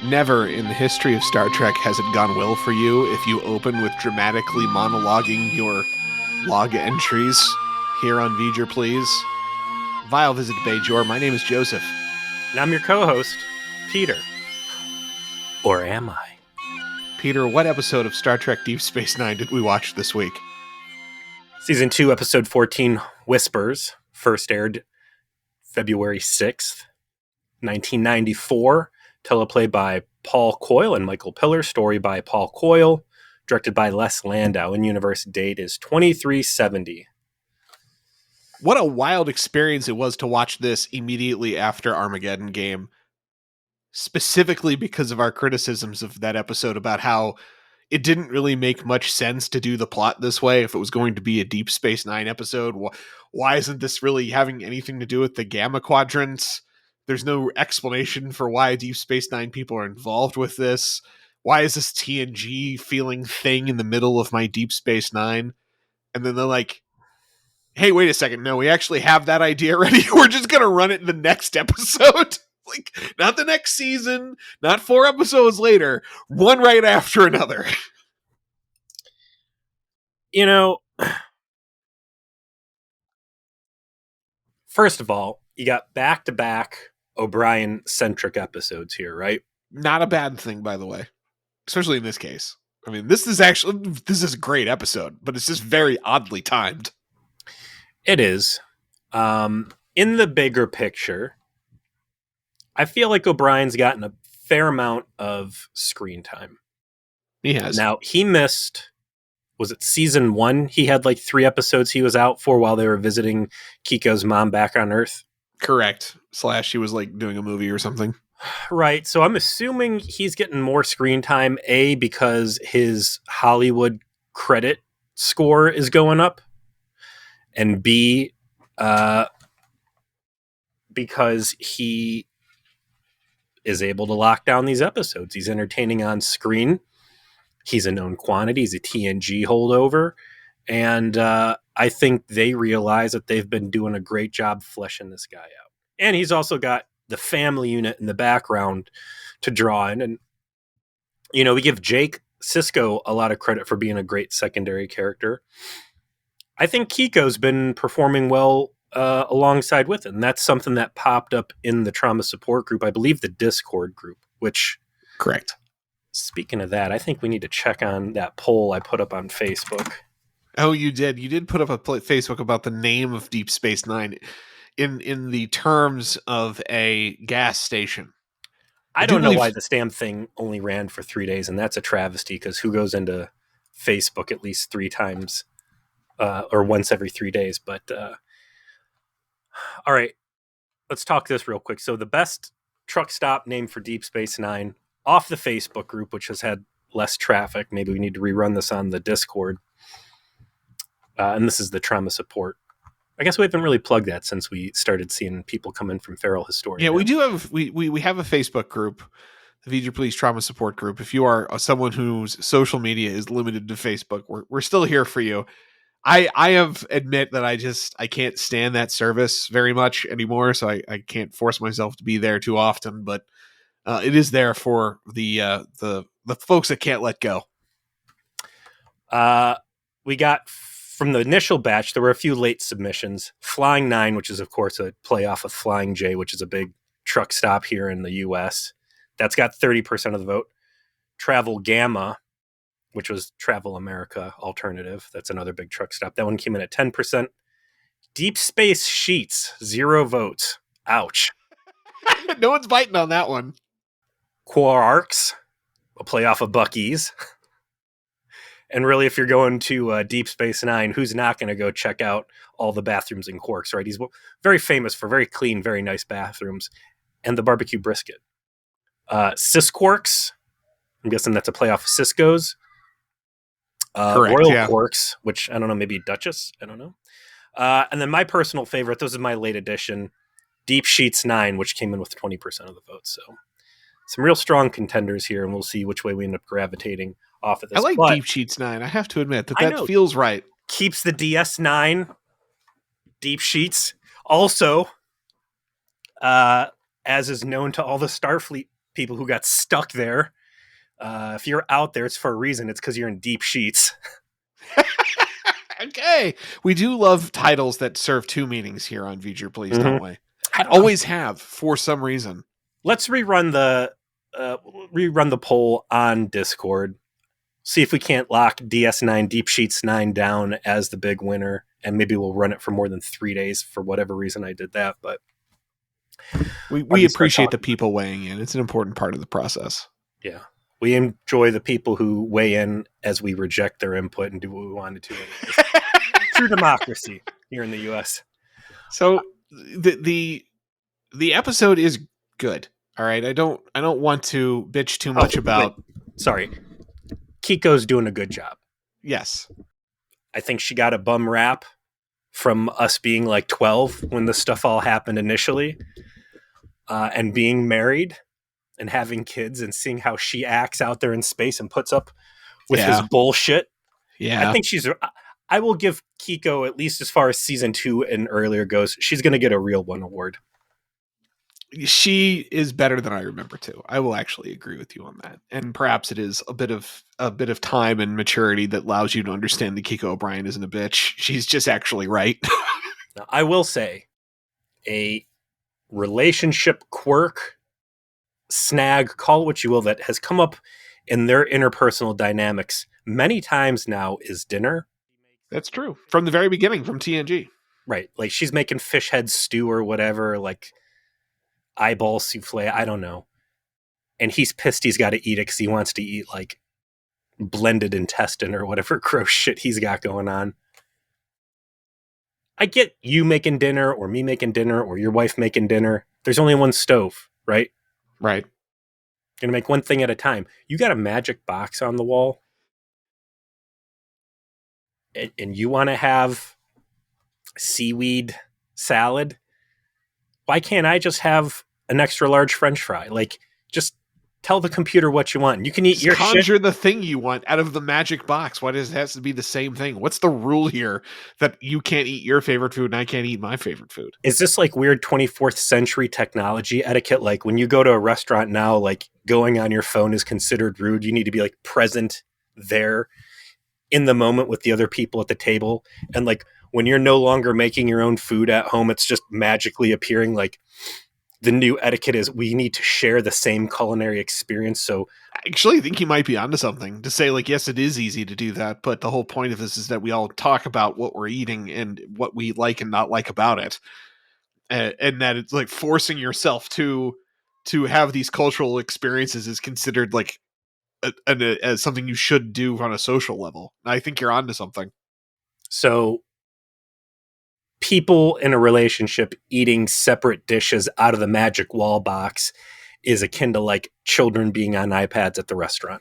Never in the history of Star Trek has it gone well for you if you open with dramatically monologuing your log entries here on V'ger Please. Vile visit Bajor. My name is Joseph. And I'm your co-host, Peter. Or am I? Peter, what episode of Star Trek Deep Space Nine did we watch this week? Season 2, Episode 14, Whispers, first aired February 6th, 1994. Teleplay by Paul Coyle and Michael Piller. Story by Paul Coyle. Directed by Les Landau. In-universe date is 2370. What a wild experience it was to watch this immediately after Armageddon Game. Specifically because of our criticisms of that episode about how it didn't really make much sense to do the plot this way if it was going to be a Deep Space Nine episode. Why isn't this really having anything to do with the Gamma Quadrants? There's no explanation for why Deep Space Nine people are involved with this. Why is this TNG feeling thing in the middle of my Deep Space Nine? And then they're like, hey, wait a second. No, we actually have that idea ready. We're just going to run it in the next episode. Like, not the next season, not 4 episodes later, one right after another. You know, first of all, you got back-to-back O'Brien-centric episodes here, right? Not a bad thing, by the way. Especially in this case. I mean, this is a great episode, but it's just very oddly timed. It is. In the bigger picture, I feel like O'Brien's gotten a fair amount of screen time. He has. Now, he missed, was it season 1? He had like 3 episodes he was out for while they were visiting Keiko's mom back on Earth. Correct. / he was like doing a movie or something. Right. So I'm assuming he's getting more screen time, A, because his Hollywood credit score is going up, and B, because he is able to lock down these episodes. He's entertaining on screen. He's a known quantity. He's a TNG holdover. And I think they realize that they've been doing a great job fleshing this guy out. And he's also got the family unit in the background to draw in. And, you know, we give Jake Sisko a lot of credit for being a great secondary character. I think Keiko's been performing well alongside with it. And that's something that popped up in the trauma support group. I believe the Discord group, which... Correct. Speaking of that, I think we need to check on that poll I put up on Facebook. Oh, you did. You did put up a Facebook about the name of Deep Space Nine in the terms of a gas station. I don't know why this damn thing only ran for 3 days, and that's a travesty, because who goes into Facebook at least 3 times or once every 3 days? But all right, let's talk this real quick. So the best truck stop name for Deep Space Nine off the Facebook group, which has had less traffic. Maybe we need to rerun this on the Discord. And this is the trauma support. I guess we haven't really plugged that since we started seeing people come in from Feral Historian. Yeah, we do have we have a Facebook group, the V'ger Please Trauma Support Group. If you are someone whose social media is limited to Facebook, we're still here for you. I have admit that I can't stand that service very much anymore, so I can't force myself to be there too often. But it is there for the folks that can't let go. We got. From the initial batch, there were a few late submissions. Flying 9, which is, of course, a play off of Flying J, which is a big truck stop here in the U.S. That's got 30% of the vote. Travel Gamma, which was Travel America Alternative. That's another big truck stop. That one came in at 10%. Deep Space Sheets, 0 votes. Ouch. No one's biting on that one. Quarks, a play off of Bucky's. And really, if you're going to Deep Space Nine, who's not going to go check out all the bathrooms in Quarks, right? He's very famous for very clean, very nice bathrooms. And the barbecue brisket. Sisquarks, I'm guessing that's a playoff of Sisko's. Correct, Royal yeah. Quarks, which I don't know, maybe Duchess, I don't know. And then my personal favorite, this is my late edition, Deep Sheets 9, which came in with 20% of the votes. So some real strong contenders here, and we'll see which way we end up gravitating off of this. I like Deep Sheets 9. I have to admit that feels right. Keeps the DS9 Deep Sheets. Also, as is known to all the Starfleet people who got stuck there. If you're out there, it's for a reason. It's because you're in deep sheets. Okay. We do love titles that serve two meanings here on V'ger, please, don't we? I Always have, for some reason. Let's rerun the poll on Discord. See if we can't lock DS9 Deep Sheets 9 down as the big winner, and maybe we'll run it for more than 3 days for whatever reason I did that. But we appreciate the people weighing in. It's an important part of the process. Yeah. We enjoy the people who weigh in as we reject their input and do what we wanted to. True democracy here in the U.S. So the episode is good. All right. I don't want to bitch too much about. Wait. Sorry. Keiko's doing a good job. Yes. I think she got a bum rap from us being like 12 when the stuff all happened initially, and being married and having kids and seeing how she acts out there in space and puts up with his bullshit. Yeah. I think I will give Keiko, at least as far as season 2 and earlier goes, she's going to get a real one award. She is better than I remember too. I will actually agree with you on that. And perhaps it is a bit of time and maturity that allows you to understand that Keiko O'Brien isn't a bitch. She's just actually right. Now, I will say a relationship quirk, snag, call it what you will, that has come up in their interpersonal dynamics many times now is dinner. That's true. From the very beginning, from TNG. Right. Like she's making fish head stew or whatever, like eyeball souffle, I don't know. And he's pissed he's got to eat it because he wants to eat like blended intestine or whatever gross shit he's got going on. I get you making dinner or me making dinner or your wife making dinner. There's only one stove, right? Right. You're going to make one thing at a time. You got a magic box on the wall and you want to have seaweed salad. Why can't I just have an extra large French fry? Like, just tell the computer what you want. You can eat your conjure shit. The thing you want out of the magic box. Why does it have to be the same thing? What's the rule here that you can't eat your favorite food and I can't eat my favorite food? Is this like weird 24th century technology etiquette? Like when you go to a restaurant now, like going on your phone is considered rude. You need to be like present there in the moment with the other people at the table. And like when you're no longer making your own food at home, it's just magically appearing. Like the new etiquette is we need to share the same culinary experience. So actually, I think you might be onto something to say, like, yes, it is easy to do that. But the whole point of this is that we all talk about what we're eating and what we like and not like about it. And that it's like forcing yourself to have these cultural experiences is considered like as something you should do on a social level. I think you're onto something. So people in a relationship eating separate dishes out of the magic wall box is akin to like children being on iPads at the restaurant.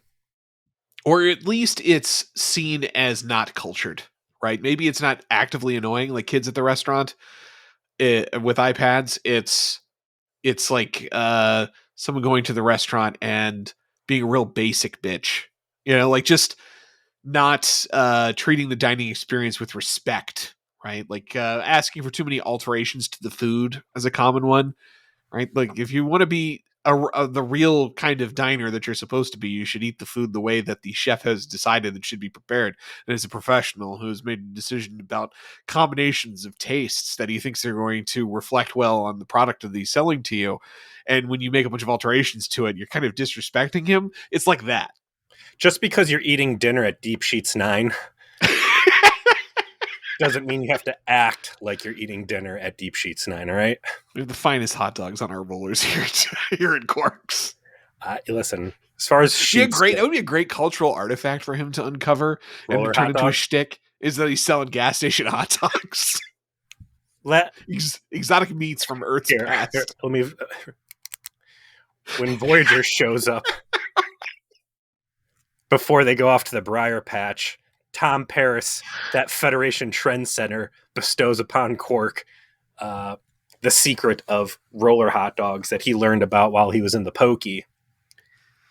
Or at least it's seen as not cultured, right? Maybe it's not actively annoying like kids at the restaurant with iPads. It's like someone going to the restaurant and being a real basic bitch, like just not treating the dining experience with respect, right? Like asking for too many alterations to the food as a common one, right? Like if you want to be the real kind of diner that you're supposed to be, you should eat the food the way that the chef has decided it should be prepared. And as a professional who has made a decision about combinations of tastes that he thinks are going to reflect well on the product that he's selling to you, and when you make a bunch of alterations to it, you're kind of disrespecting him. It's like that. Just because you're eating dinner at Deep Sheets 9 doesn't mean you have to act like you're eating dinner at Deep Sheets 9, all right? We have the finest hot dogs on our rollers here in Quarks. Listen, as far as sheets, it would be a great cultural artifact for him to uncover and turn into a shtick, is that he's selling gas station hot dogs. Exotic meats from Earth's past. When Voyager shows up, before they go off to the Briar Patch, Tom Paris, that Federation trendsetter, bestows upon Quark the secret of roller hot dogs that he learned about while he was in the Pokey.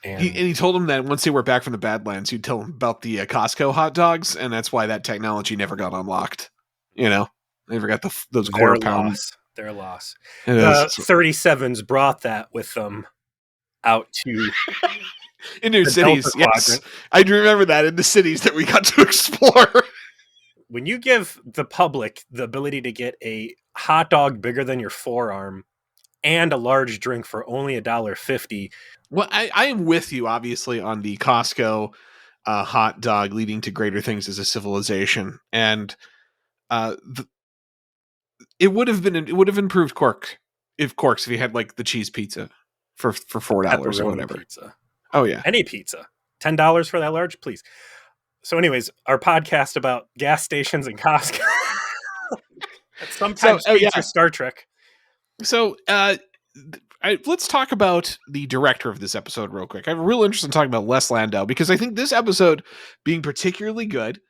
And he told him that once they were back from the Badlands, he'd tell him about the Costco hot dogs, and that's why that technology never got unlocked. They never got those quarter pounds. Their loss. The 37s brought that with them out to In new the Delta cities, yes. Quadrant. I do remember that in the cities that we got to explore. When you give the public the ability to get a hot dog bigger than your forearm and a large drink for only $1.50. Well, I am with you, obviously, on the Costco hot dog leading to greater things as a civilization, and uh, th- it would have improved Quarks if he had like the cheese pizza for $4 or Pepperoni whatever. pizza. Oh yeah. Any pizza. $10 for that large, please. So, anyways, our podcast about gas stations and Costco that So sometimes oh yeah. feature Star Trek. So let's talk about the director of this episode real quick. I have a real interest in talking about Les Landau because I think this episode being particularly good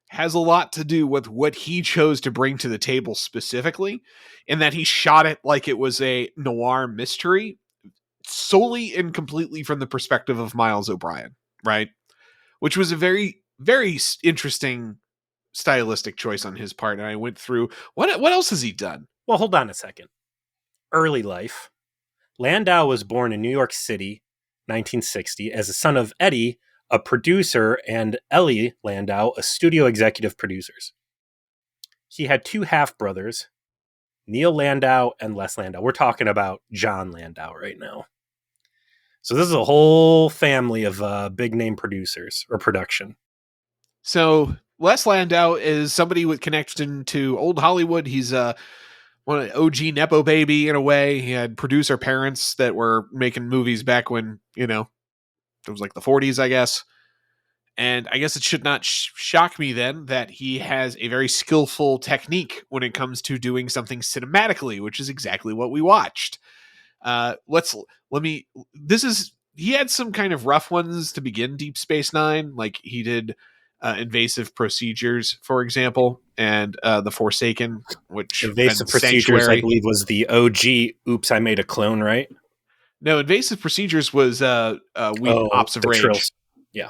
has a lot to do with what he chose to bring to the table specifically, in that he shot it like it was a noir mystery solely and completely from the perspective of Miles O'Brien, right? Which was a very, very interesting stylistic choice on his part. And I went through what else has he done? Well, hold on a second. Early life. Landau was born in New York City, 1960, as a son of Eddie, a producer, and Ellie Landau, a studio executive producers. He had two half-brothers, Neil Landau and Les Landau. We're talking about John Landau right now. So this is a whole family of big-name producers or production. So Les Landau is somebody with connection to old Hollywood. He's one of OG Nepo baby in a way. He had producer parents that were making movies back when, it was like the 40s, I guess. And I guess it should not shock me then that he has a very skillful technique when it comes to doing something cinematically, which is exactly what we watched. He had some kind of rough ones to begin Deep Space Nine, like he did Invasive Procedures, for example, and The Forsaken, Invasive and Procedures, I Sanctuary. believe, was the OG Oops, I Made a Clone, right? No, Invasive Procedures was Ops of the Rage. Trills. Yeah.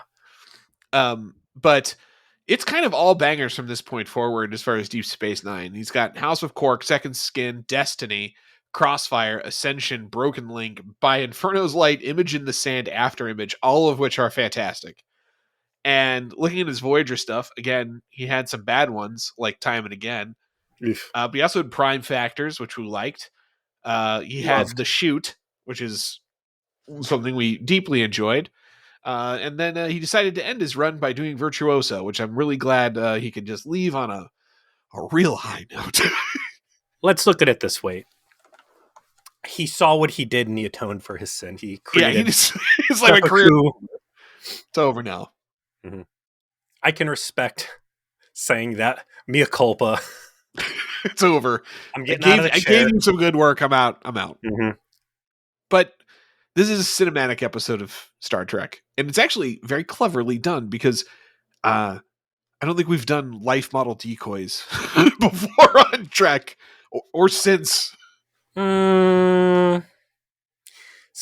But it's kind of all bangers from this point forward as far as Deep Space Nine. He's got House of Quark, Second Skin, Destiny, Crossfire, Ascension, Broken Link, By Inferno's Light, Image in the Sand, After Image, all of which are fantastic. And looking at his Voyager stuff, again, he had some bad ones, like Time and Again. But he also had Prime Factors, which we liked. He had The Shoot, which is something we deeply enjoyed. And then he decided to end his run by doing Virtuoso, which I'm really glad he could just leave on a real high note. Let's look at it this way. He saw what he did and he atoned for his sin. He created he's like a career. It's over now. Mm-hmm. I can respect saying that. Mea culpa. It's over. I'm getting out of the chair. I gave you some good work. I'm out. Mm-hmm. But this is a cinematic episode of Star Trek, and it's actually very cleverly done because I don't think we've done life model decoys before on Trek or since. So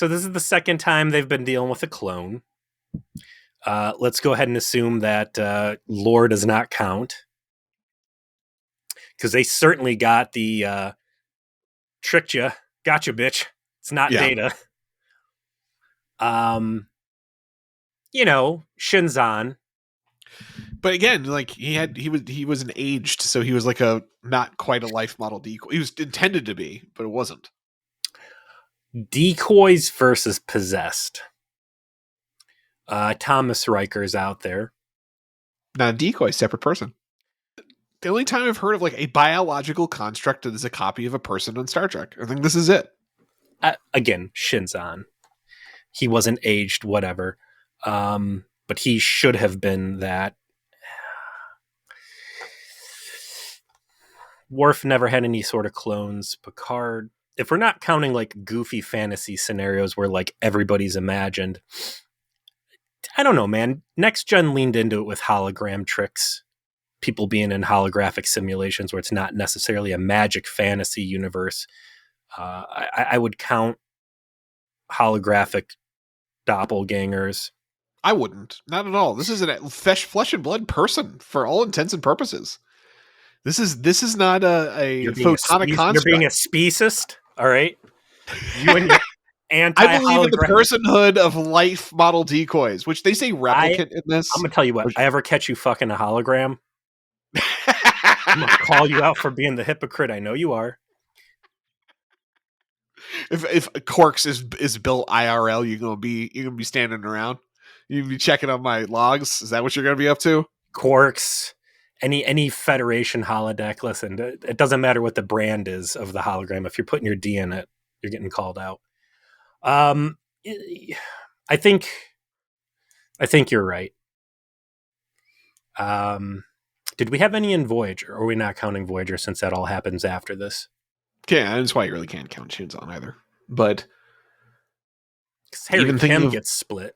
this is the second time they've been dealing with a clone. Let's go ahead and assume that lore does not count, because they certainly got the tricked you, gotcha, bitch. It's not Data. Shinzon. But again, like he was an aged, so he was like a not quite a life model decoy. He was intended to be, but it wasn't. Decoys versus possessed. Thomas Riker's out there. Now, decoy, separate person. The only time I've heard of like a biological construct that is a copy of a person on Star Trek. I think this is it. Again, Shinzon. He wasn't aged, whatever. But he should have been that. Worf never had any sort of clones. Picard, if we're not counting like goofy fantasy scenarios where like everybody's imagined, I don't know, man. Next Gen leaned into it with hologram tricks. People being in holographic simulations where it's not necessarily a magic fantasy universe. I would count holographic doppelgangers. I wouldn't. Not at all. This is a flesh and blood person for all intents and purposes. This is not a photonic construct. You're being a speciest, all right? You and your I believe in the anti-holographic. personhood of life model decoys, which they say I'm replicant in this. gonna tell you what. Which, I ever catch you fucking a hologram, I'm gonna call you out for being the hypocrite. I know you are. if Corks is built IRL, you're gonna be standing around. You gonna be checking on my logs. Is that what you're gonna be up to? Quarks, any Federation holodeck. Listen, it doesn't matter what the brand is of the hologram. If you're putting your D in it, you're getting called out. Um, I think you're right. Um, did we have any in Voyager? Or are we not counting Voyager since that all happens after this? Yeah, that's why you really can't count Shinzon either. But Because Harry even thinking Kim of, gets split.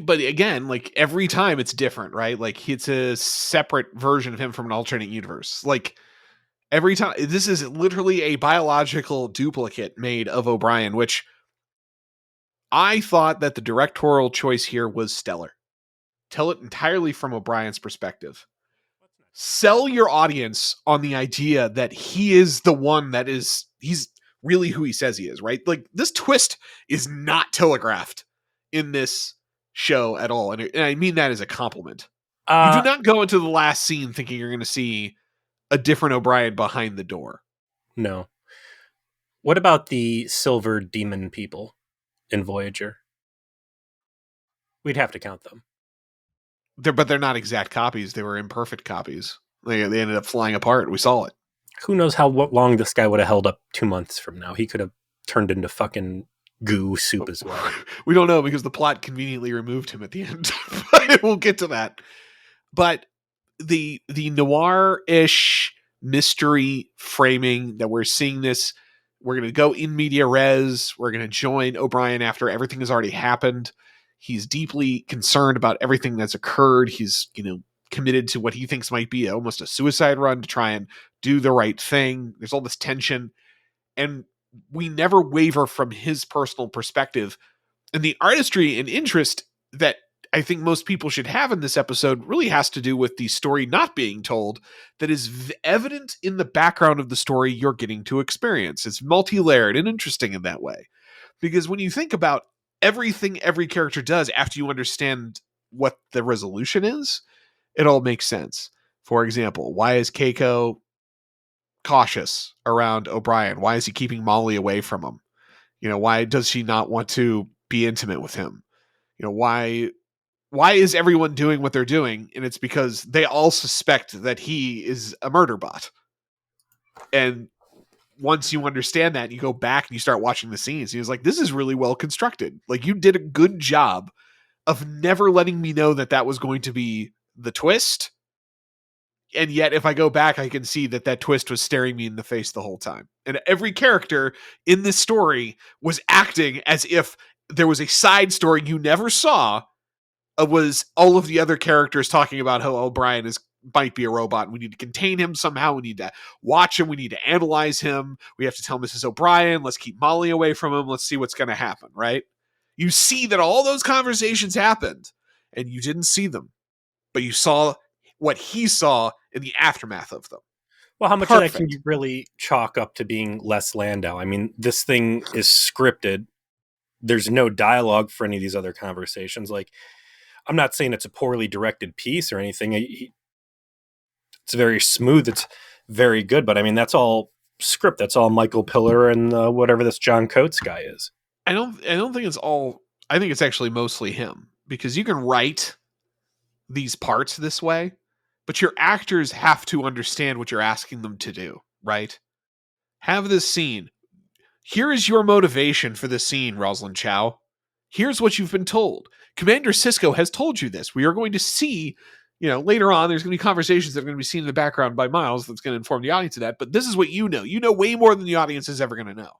but again, like every time it's different, right? Like it's a separate version of him from an alternate universe. Like every time, this is literally a biological duplicate made of O'Brien, which I thought that the directorial choice here was stellar. Tell it entirely from O'Brien's perspective. Sell your audience on the idea that he is the one that he's really who he says he is, right? Like this twist is not telegraphed in this show at all. And I mean that as a compliment. You do Uh, not go into the last scene thinking you're going to see a different O'Brien behind the door. no. What about the silver demon people in Voyager? We'd have to count them. But they're not exact copies. They were imperfect copies. They ended up flying apart. We saw it. Who knows how long this guy would have held up 2 months from now? He could have turned into fucking goo soup as well. We don't know because the plot conveniently removed him at the end. But we'll get to that. But the noir-ish mystery framing that we're seeing this, we're going to go in media res. We're going to join O'Brien after everything has already happened. He's deeply concerned about everything that's occurred. He's, committed to what he thinks might be almost a suicide run to try and do the right thing. There's all this tension, and we never waver from his personal perspective. And the artistry and interest that I think most people should have in this episode really has to do with the story not being told that is evident in the background of the story you're getting to experience. It's multi-layered and interesting in that way. Because when you think about everything every character does after you understand what the resolution is, it all makes sense. For example, why is Keiko cautious around O'Brien? Why is he keeping Molly away from him? Why does she not want to be intimate with him? Why is everyone doing what they're doing? And it's because they all suspect that he is a murder bot. And once you understand that, you go back and you start watching the scenes. He was like, this is really well constructed. Like, you did a good job of never letting me know that that was going to be the twist. And yet, if I go back, I can see that twist was staring me in the face the whole time. And every character in this story was acting as if there was a side story you never saw. Was all of the other characters talking about how O'Brien might be a robot and we need to contain him somehow. We need to watch him. We need to analyze him. We have to tell Mrs. O'Brien, let's keep Molly away from him. Let's see what's going to happen, right? You see that all those conversations happened and you didn't see them, but you saw what he saw in the aftermath of them. Well, how much of that can Perfect. you really chalk up to being Les Landau? I mean, this thing is scripted. There's no dialogue for any of these other conversations. Like, I'm not saying it's a poorly directed piece or anything. It's very smooth. It's very good. But I mean, that's all script. That's all Michael Piller and whatever this John Coates guy is. I don't think it's all. I think it's actually mostly him, because you can write these parts this way, but your actors have to understand what you're asking them to do, right? Have this scene. Here is your motivation for this scene, Rosalind Chow. Here's what you've been told. Commander Sisko has told you this. We are going to see, later on, there's going to be conversations that are going to be seen in the background by Miles that's going to inform the audience of that. But this is what you know. You know way more than the audience is ever going to know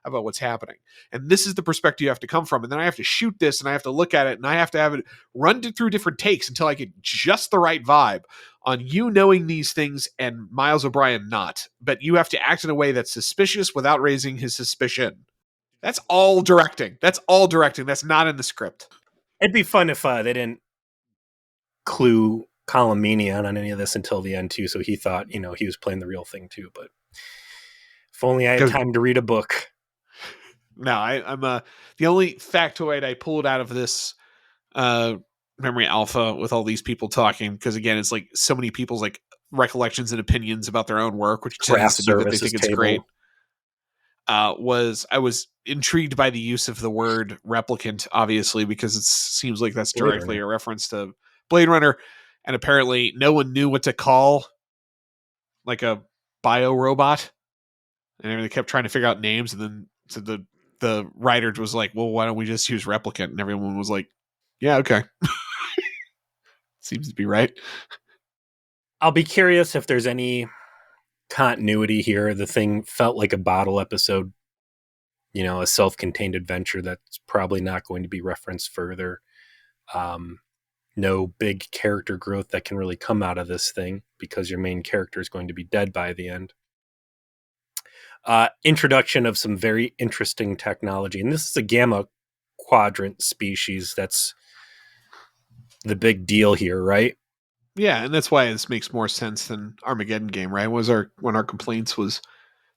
about what's happening. And this is the perspective you have to come from. And then I have to shoot this and I have to look at it and I have to have it run through different takes until I get just the right vibe on you knowing these things and Miles O'Brien not. But you have to act in a way that's suspicious without raising his suspicion. That's all directing. That's all directing. That's not in the script. It'd be fun if they didn't clue Colin Meaney on any of this until the end too. So he thought, he was playing the real thing too. But if only I had time to read a book. No, I'm the only factoid I pulled out of this uh memory alpha with all these people talking, because again, it's like so many people's like recollections and opinions about their own work, which tends Craft to be that they services think it's great. table. Was I was intrigued by the use of the word replicant, obviously, because it seems like that's Blade directly Runner. a reference to Blade Runner, and apparently no one knew what to call like a bio robot, and they kept trying to figure out names, and then so the writer was like, "Well, why don't we just use replicant?" And everyone was like, "Yeah, okay, seems to be right." I'll be curious if there's any continuity here. The thing felt like a bottle episode, a self-contained adventure that's probably not going to be referenced further. Um, no big character growth that can really come out of this thing because your main character is going to be dead by the end. Introduction of some very interesting technology, and this is a gamma quadrant species. That's the big deal here, right? Yeah, and that's why this makes more sense than Armageddon game, right? Was our one of our complaints was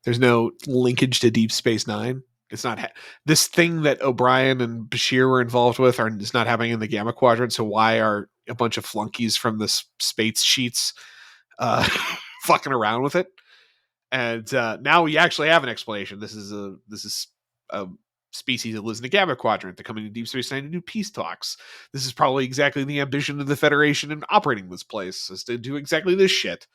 there's no linkage to Deep Space Nine. It's not this thing that O'Brien and Bashir were involved with are is not happening in the Gamma Quadrant. So why are a bunch of flunkies from the space sheets fucking around with it? And now we actually have an explanation. This is a species that lives in the Gamma Quadrant. They're coming to Deep Space Nine to do peace talks. This is probably exactly the ambition of the Federation in operating this place, is to do exactly this shit.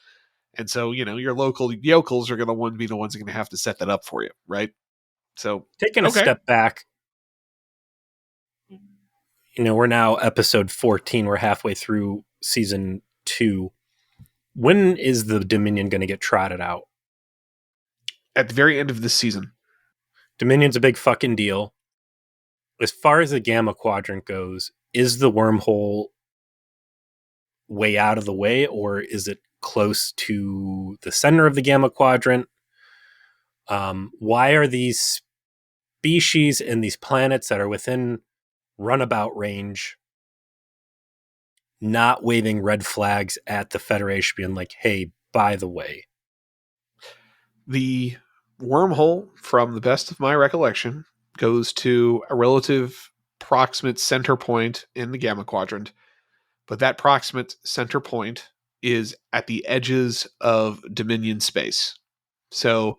And so, your local yokels are going to be the ones that are going to have to set that up for you, right? So, Taking a okay. step back, we're now episode 14. We're halfway through season 2. When is the Dominion going to get trotted out? At the very end of this season. Dominion's a big fucking deal. As far as the Gamma Quadrant goes, is the wormhole way out of the way, or is it close to the center of the Gamma Quadrant? Why are these species and these planets that are within runabout range not waving red flags at the Federation, being like, hey, by the way? The wormhole, from the best of my recollection, goes to a relative proximate center point in the Gamma Quadrant, but that proximate center point is at the edges of Dominion space. So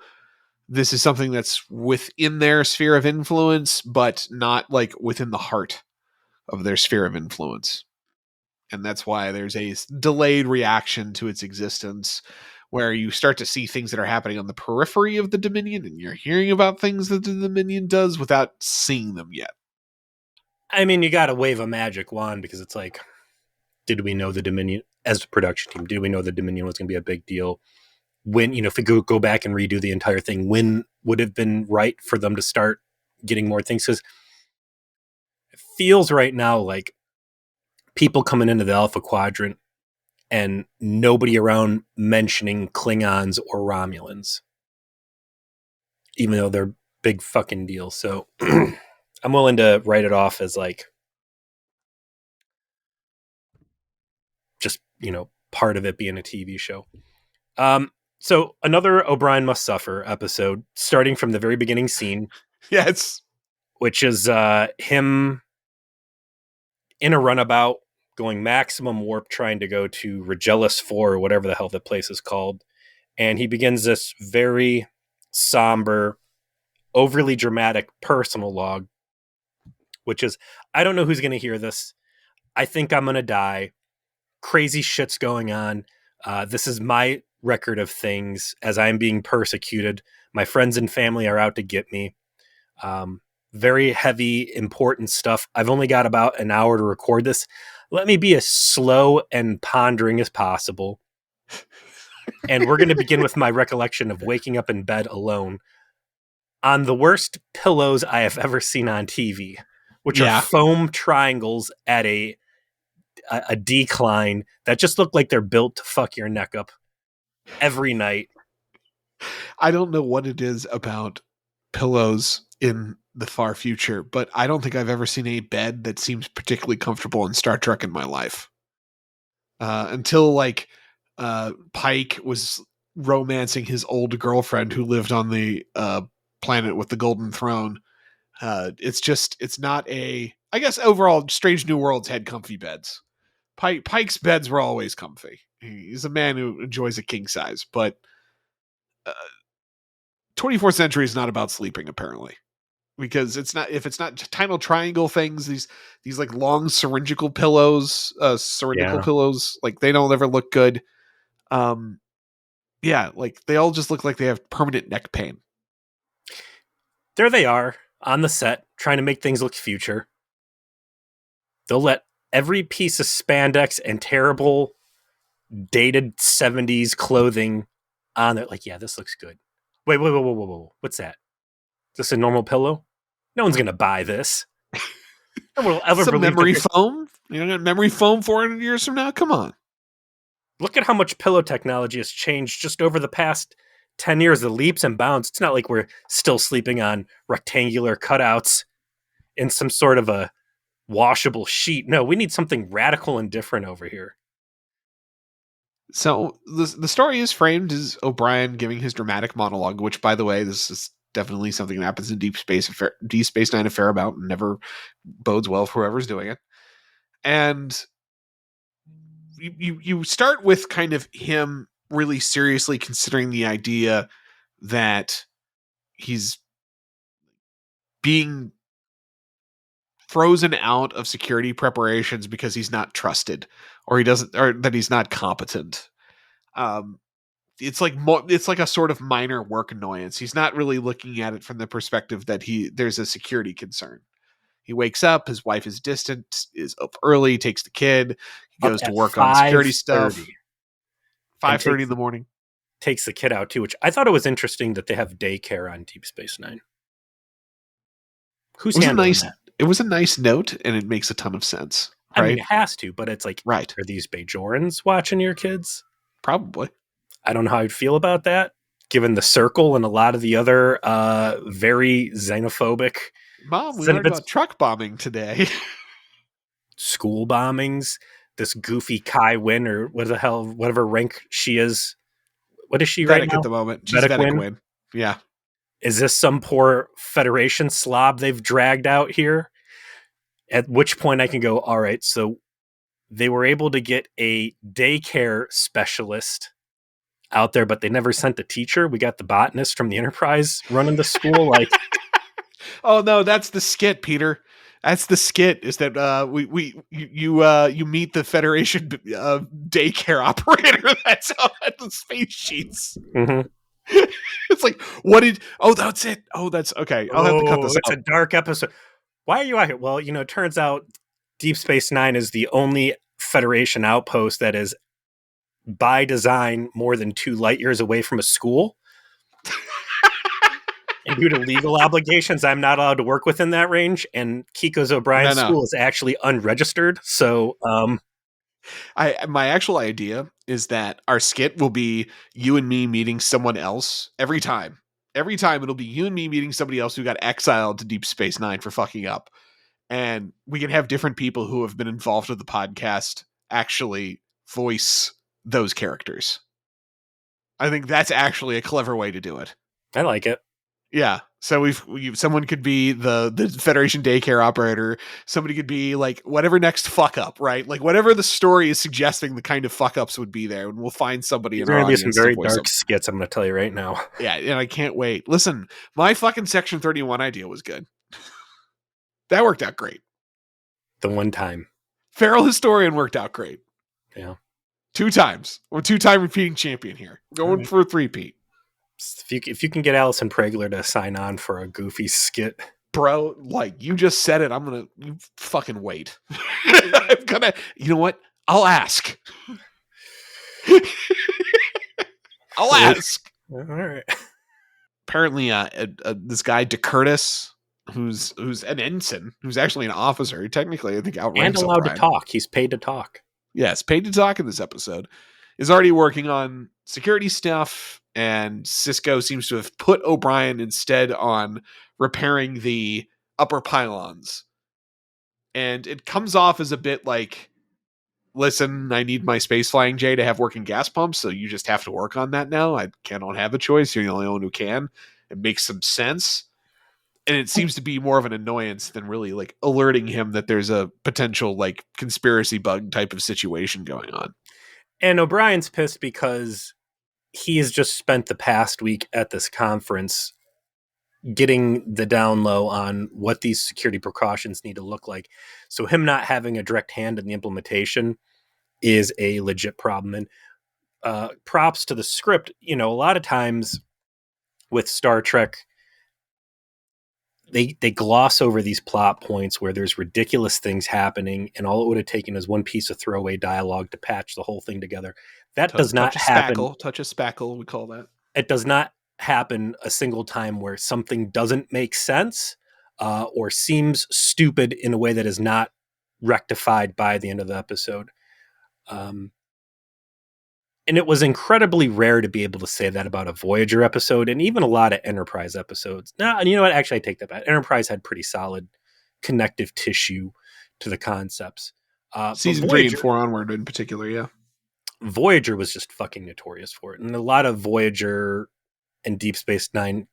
this is something that's within their sphere of influence, but not like within the heart of their sphere of influence. And that's why there's a delayed reaction to its existence, where you start to see things that are happening on the periphery of the Dominion, and you're hearing about things that the Dominion does without seeing them yet. I mean, you got to wave a magic wand, because it's like, did we know the Dominion, as a production team, did we know the Dominion was going to be a big deal? When, if we go back and redo the entire thing, when would have been right for them to start getting more things? Because it feels right now like people coming into the Alpha Quadrant and nobody around mentioning Klingons or Romulans, even though they're big fucking deals. So I'm willing to write it off as like just, part of it being a TV show. So another O'Brien Must Suffer episode, starting from the very beginning scene. Yes. Which is him in a runabout going maximum warp, trying to go to Regelis 4 or whatever the hell the place is called. And he begins this very somber, overly dramatic personal log, which is, I don't know who's going to hear this. I think I'm going to die. Crazy shit's going on. This is my record of things as I'm being persecuted. My friends and family are out to get me. Very heavy, important stuff. I've only got about an hour to record this. Let me be as slow and pondering as possible. And we're going to begin with my recollection of waking up in bed alone on the worst pillows I have ever seen on TV, which are foam triangles at a decline that just look like they're built to fuck your neck up every night. I don't know what it is about pillows in the far future, but I don't think I've ever seen a bed that seems particularly comfortable in Star Trek in my life. Until Pike was romancing his old girlfriend who lived on the planet with the golden throne, It's not a. I guess overall, Strange New Worlds had comfy beds. Pike's beds were always comfy. He's a man who enjoys a king size, but 24th century is not about sleeping apparently, because it's not if it's not tiny triangle things. These like long cylindrical Yeah. pillows, like they don't ever look good. Um, yeah, like they all just look like they have permanent neck pain. There they are on the set trying to make things look future. They'll let every piece of spandex and terrible dated 70s clothing on there. Like, yeah, this looks good. Wait, whoa. What's that? Is this a normal pillow? No one's going to buy this. No one will ever Some believe memory that. foam. You know, memory foam 400 years from now. Come on. Look at how much pillow technology has changed just over the past 10 years, the leaps and bounds. It's not like we're still sleeping on rectangular cutouts in some sort of a washable sheet. No, we need something radical and different over here. So the story is framed as O'Brien giving his dramatic monologue, which, by the way, this is definitely something that happens in Deep Space Nine a fair amount, and never bodes well for whoever's doing it. And you start with kind of him really seriously considering the idea that he's being frozen out of security preparations because he's not trusted, or he doesn't, or that he's not competent. Um, it's like a sort of minor work annoyance. He's not really looking at it from the perspective that there's a security concern. He wakes up, his wife is distant, is up early, takes the kid, he Up goes to at work on security stuff. 5:30 and 5:30 in the morning. takes the kid out too, which I thought it was interesting that they have daycare on Deep Space Nine. Who's handling that? It was a nice note, and it makes a ton of sense. Right? I mean, it has to, but it's like, right. Are these Bajorans watching your kids? Probably. I don't know how I'd feel about that, given the circle and a lot of the other very xenophobic Mom, we learned about truck bombing today. School bombings. This goofy Kai Wynn, or what the hell, whatever rank she is. What is she right now? At the moment. She's Vedic Wynn. Yeah. Is this some poor Federation slob they've dragged out here? At which point I can go, all right, so they were able to get a daycare specialist out there, but they never sent the teacher. We got the botanist from the Enterprise running the school. Like, oh no, that's the skit, Peter. That's the skit. Is that you meet the Federation daycare operator that's on the space sheets. Mm-hmm. It's like, what did? Oh, that's it. Oh, that's okay. I'll have to cut this. It's a dark episode. Why are you out here? Well, it turns out Deep Space Nine is the only Federation outpost that is, by design, more than 2 light years away from a school. And due to legal obligations, I'm not allowed to work within that range. And Keiko's O'Brien school is actually unregistered. So, my actual idea is that our skit will be you and me meeting someone else every time. Every time it'll be you and me meeting somebody else who got exiled to Deep Space Nine for fucking up. And we can have different people who have been involved with the podcast actually voice those characters. I think that's actually a clever way to do it. I like it. Yeah. So someone could be the Federation daycare operator. Somebody could be like whatever next fuck up, right? Like whatever the story is suggesting the kind of fuck ups would be there, and we'll find somebody in our audience. There's going to be some very dark skits, I'm going to tell you right now. Yeah, and I can't wait. Listen, my fucking Section 31 idea was good. That worked out great. The one time. Feral Historian worked out great. Yeah. 2 times. We're 2-time repeating champion here. Going for a 3-peat. If you can get Alison Pregler to sign on for a goofy skit. Bro, like, you just said it. You fucking wait. I'm gonna, you know what? I'll ask. I'll ask. All right. Apparently, this guy, DeCurtis, who's an ensign, who's actually an officer, technically, I think outranks and allowed O'Brien. to talk. He's paid to talk. Yes, paid to talk in this episode. Is already working on security stuff, and Sisko seems to have put O'Brien instead on repairing the upper pylons. And it comes off as a bit like, listen, I need my space flying J to have working gas pumps, so you just have to work on that now. I cannot have a choice. You're the only one who can. It makes some sense. And it seems to be more of an annoyance than really like alerting him that there's a potential like conspiracy bug type of situation going on. And O'Brien's pissed because he has just spent the past week at this conference getting the down low on what these security precautions need to look like. So him not having a direct hand in the implementation is a legit problem. And props to the script. You know, a lot of times with Star Trek, they gloss over these plot points where there's ridiculous things happening, and all it would have taken is one piece of throwaway dialogue to patch the whole thing together. That does not happen. Touch of spackle, we call that. It does not happen a single time where something doesn't make sense or seems stupid in a way that is not rectified by the end of the episode. And it was incredibly rare to be able to say that about a Voyager episode and even a lot of Enterprise episodes. Now, and you know what? Actually, I take that back. Enterprise had pretty solid connective tissue to the concepts. Season 3 and 4 onward in particular, yeah. Voyager was just fucking notorious for it. And a lot of Voyager and Deep Space Nine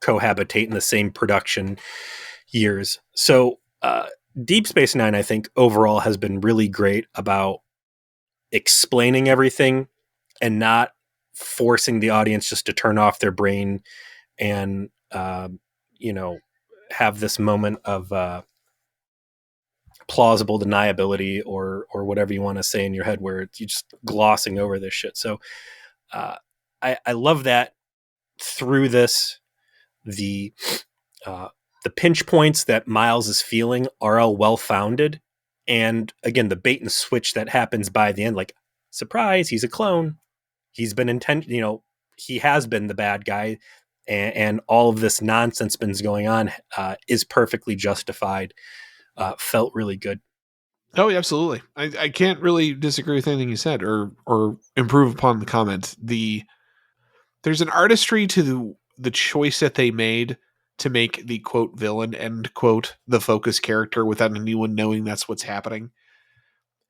cohabitate in the same production years. So Deep Space Nine, I think, overall has been really great about explaining everything and not forcing the audience just to turn off their brain and have this moment of plausible deniability or whatever you want to say in your head where you're just glossing over this shit. So I love that through this the pinch points that Miles is feeling are all well founded. And again, the bait and switch that happens by the end, like, surprise, he's a clone. He's been he has been the bad guy. And all of this nonsense been going on is perfectly justified. Felt really good. Oh, yeah, absolutely. I can't really disagree with anything you said or improve upon the comment. There's an artistry to the choice that they made to make the quote villain end quote the focus character without anyone knowing that's what's happening,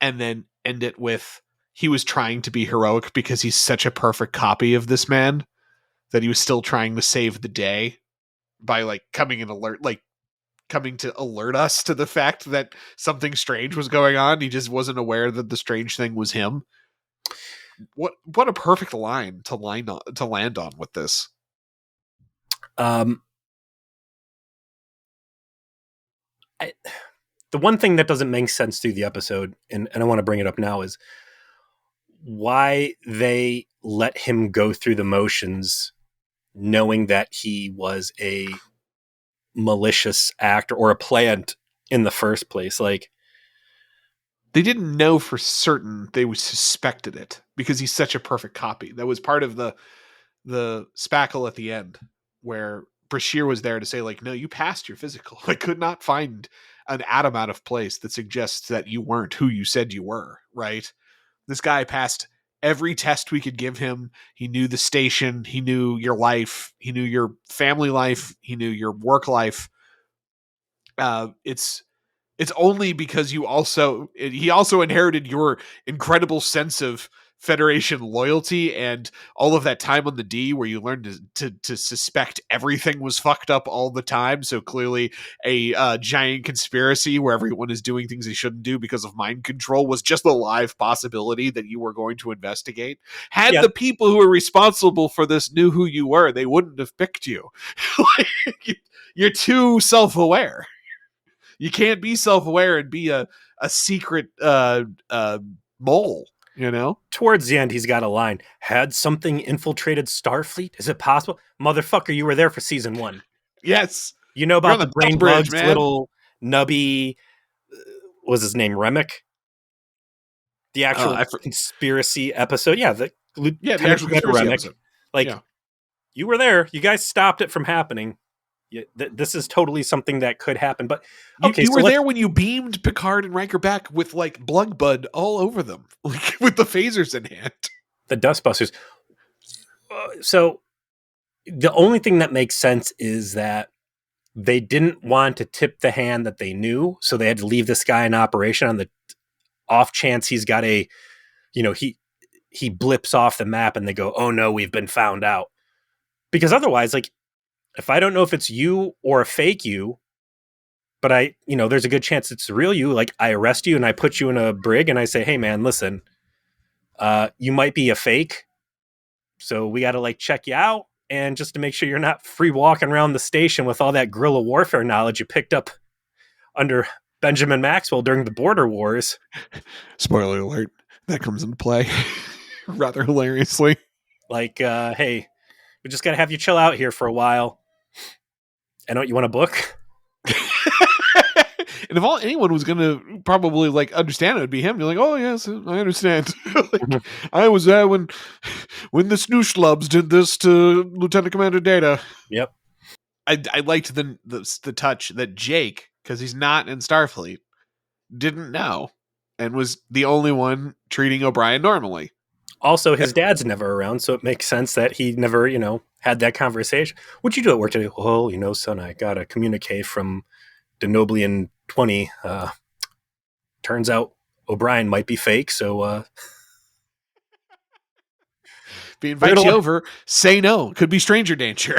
and then end it with he was trying to be heroic because he's such a perfect copy of this man that he was still trying to save the day by like coming to alert us to the fact that something strange was going on. He just wasn't aware that the strange thing was him. What a perfect line to land on with this. The one thing that doesn't make sense through the episode, and I want to bring it up now, is why they let him go through the motions knowing that he was a malicious actor or a plant in the first place. Like, they didn't know for certain, they suspected it because he's such a perfect copy. That was part of the spackle at the end where Bashir was there to say, like, no, you passed your physical. I could not find an atom out of place that suggests that you weren't who you said you were, right? This guy passed every test we could give him. He knew the station. He knew your life. He knew your family life. He knew your work life. It's only because he also inherited your incredible sense of Federation loyalty and all of that time on the D where you learned to suspect everything was fucked up all the time. So clearly a giant conspiracy where everyone is doing things they shouldn't do because of mind control was just a live possibility that you were going to investigate. Had the people who were responsible for this knew who you were, they wouldn't have picked you. You're too self-aware. You can't be self-aware and be a secret mole, you know? Towards the end, he's got a line. Had something infiltrated Starfleet? Is it possible? Motherfucker, you were there for season 1. Yes. You know about the brain bugs, little nubby, was his name Remick? The actual conspiracy episode. Yeah, the actual conspiracy episode. Like, you were there. You guys stopped it from happening. This is totally something that could happen. But okay, you were there when you beamed Picard and Riker back with like blood bud all over them, like with the phasers in hand. The Dustbusters. So the only thing that makes sense is that they didn't want to tip the hand that they knew, so they had to leave this guy in operation on the off chance he's got he blips off the map and they go, oh no, we've been found out. Because otherwise, like, If I don't know if it's you or a fake you, but there's a good chance it's the real you. Like I arrest you and I put you in a brig and I say, hey man, listen, you might be a fake, so we got to like check you out, and just to make sure you're not free walking around the station with all that guerrilla warfare knowledge you picked up under Benjamin Maxwell during the border wars. Spoiler alert, that comes into play rather hilariously. Like, hey, we just got to have you chill out here for a while. And don't you want a book? And if anyone was going to probably like understand it, would be him. You're like, oh yes, I understand. Like, I was there when the snoosh lubs did this to Lieutenant Commander Data. Yep. I liked the touch that Jake, because he's not in Starfleet, didn't know and was the only one treating O'Brien normally. Also, his dad's never around, so it makes sense that he never, had that conversation. What'd you do at work today? Well, son, I got a communique from Denoblian 20. Turns out O'Brien might be fake, so if he invites you over, say no. Could be stranger danger.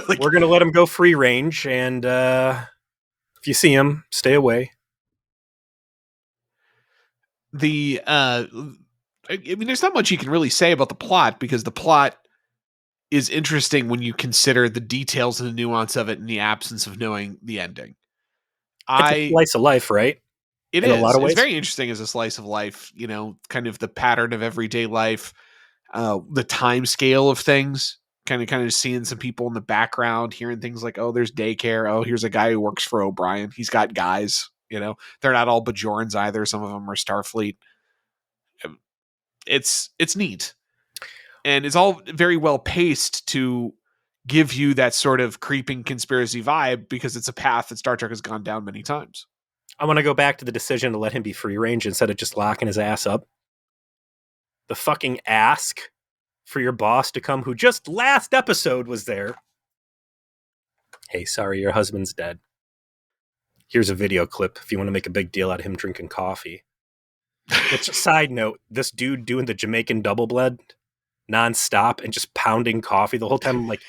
Like, we're gonna let him go free range, and if you see him, stay away. I mean, there's not much you can really say about the plot, because the plot is interesting when you consider the details and the nuance of it in the absence of knowing the ending. It's a slice of life, right? It is. A lot of ways. It's very interesting as a slice of life, kind of the pattern of everyday life, the time scale of things, kind of seeing some people in the background, hearing things like, oh, there's daycare. Oh, here's a guy who works for O'Brien. He's got guys, they're not all Bajorans either. Some of them are Starfleet. It's neat. And it's all very well paced to give you that sort of creeping conspiracy vibe, because it's a path that Star Trek has gone down many times. I want to go back to the decision to let him be free range instead of just locking his ass up. The fucking ask for your boss to come, who just last episode was there. Hey, sorry, your husband's dead. Here's a video clip if you want to make a big deal out of him drinking coffee. Which, side note, this dude doing the Jamaican double blend nonstop and just pounding coffee the whole time. I'm like,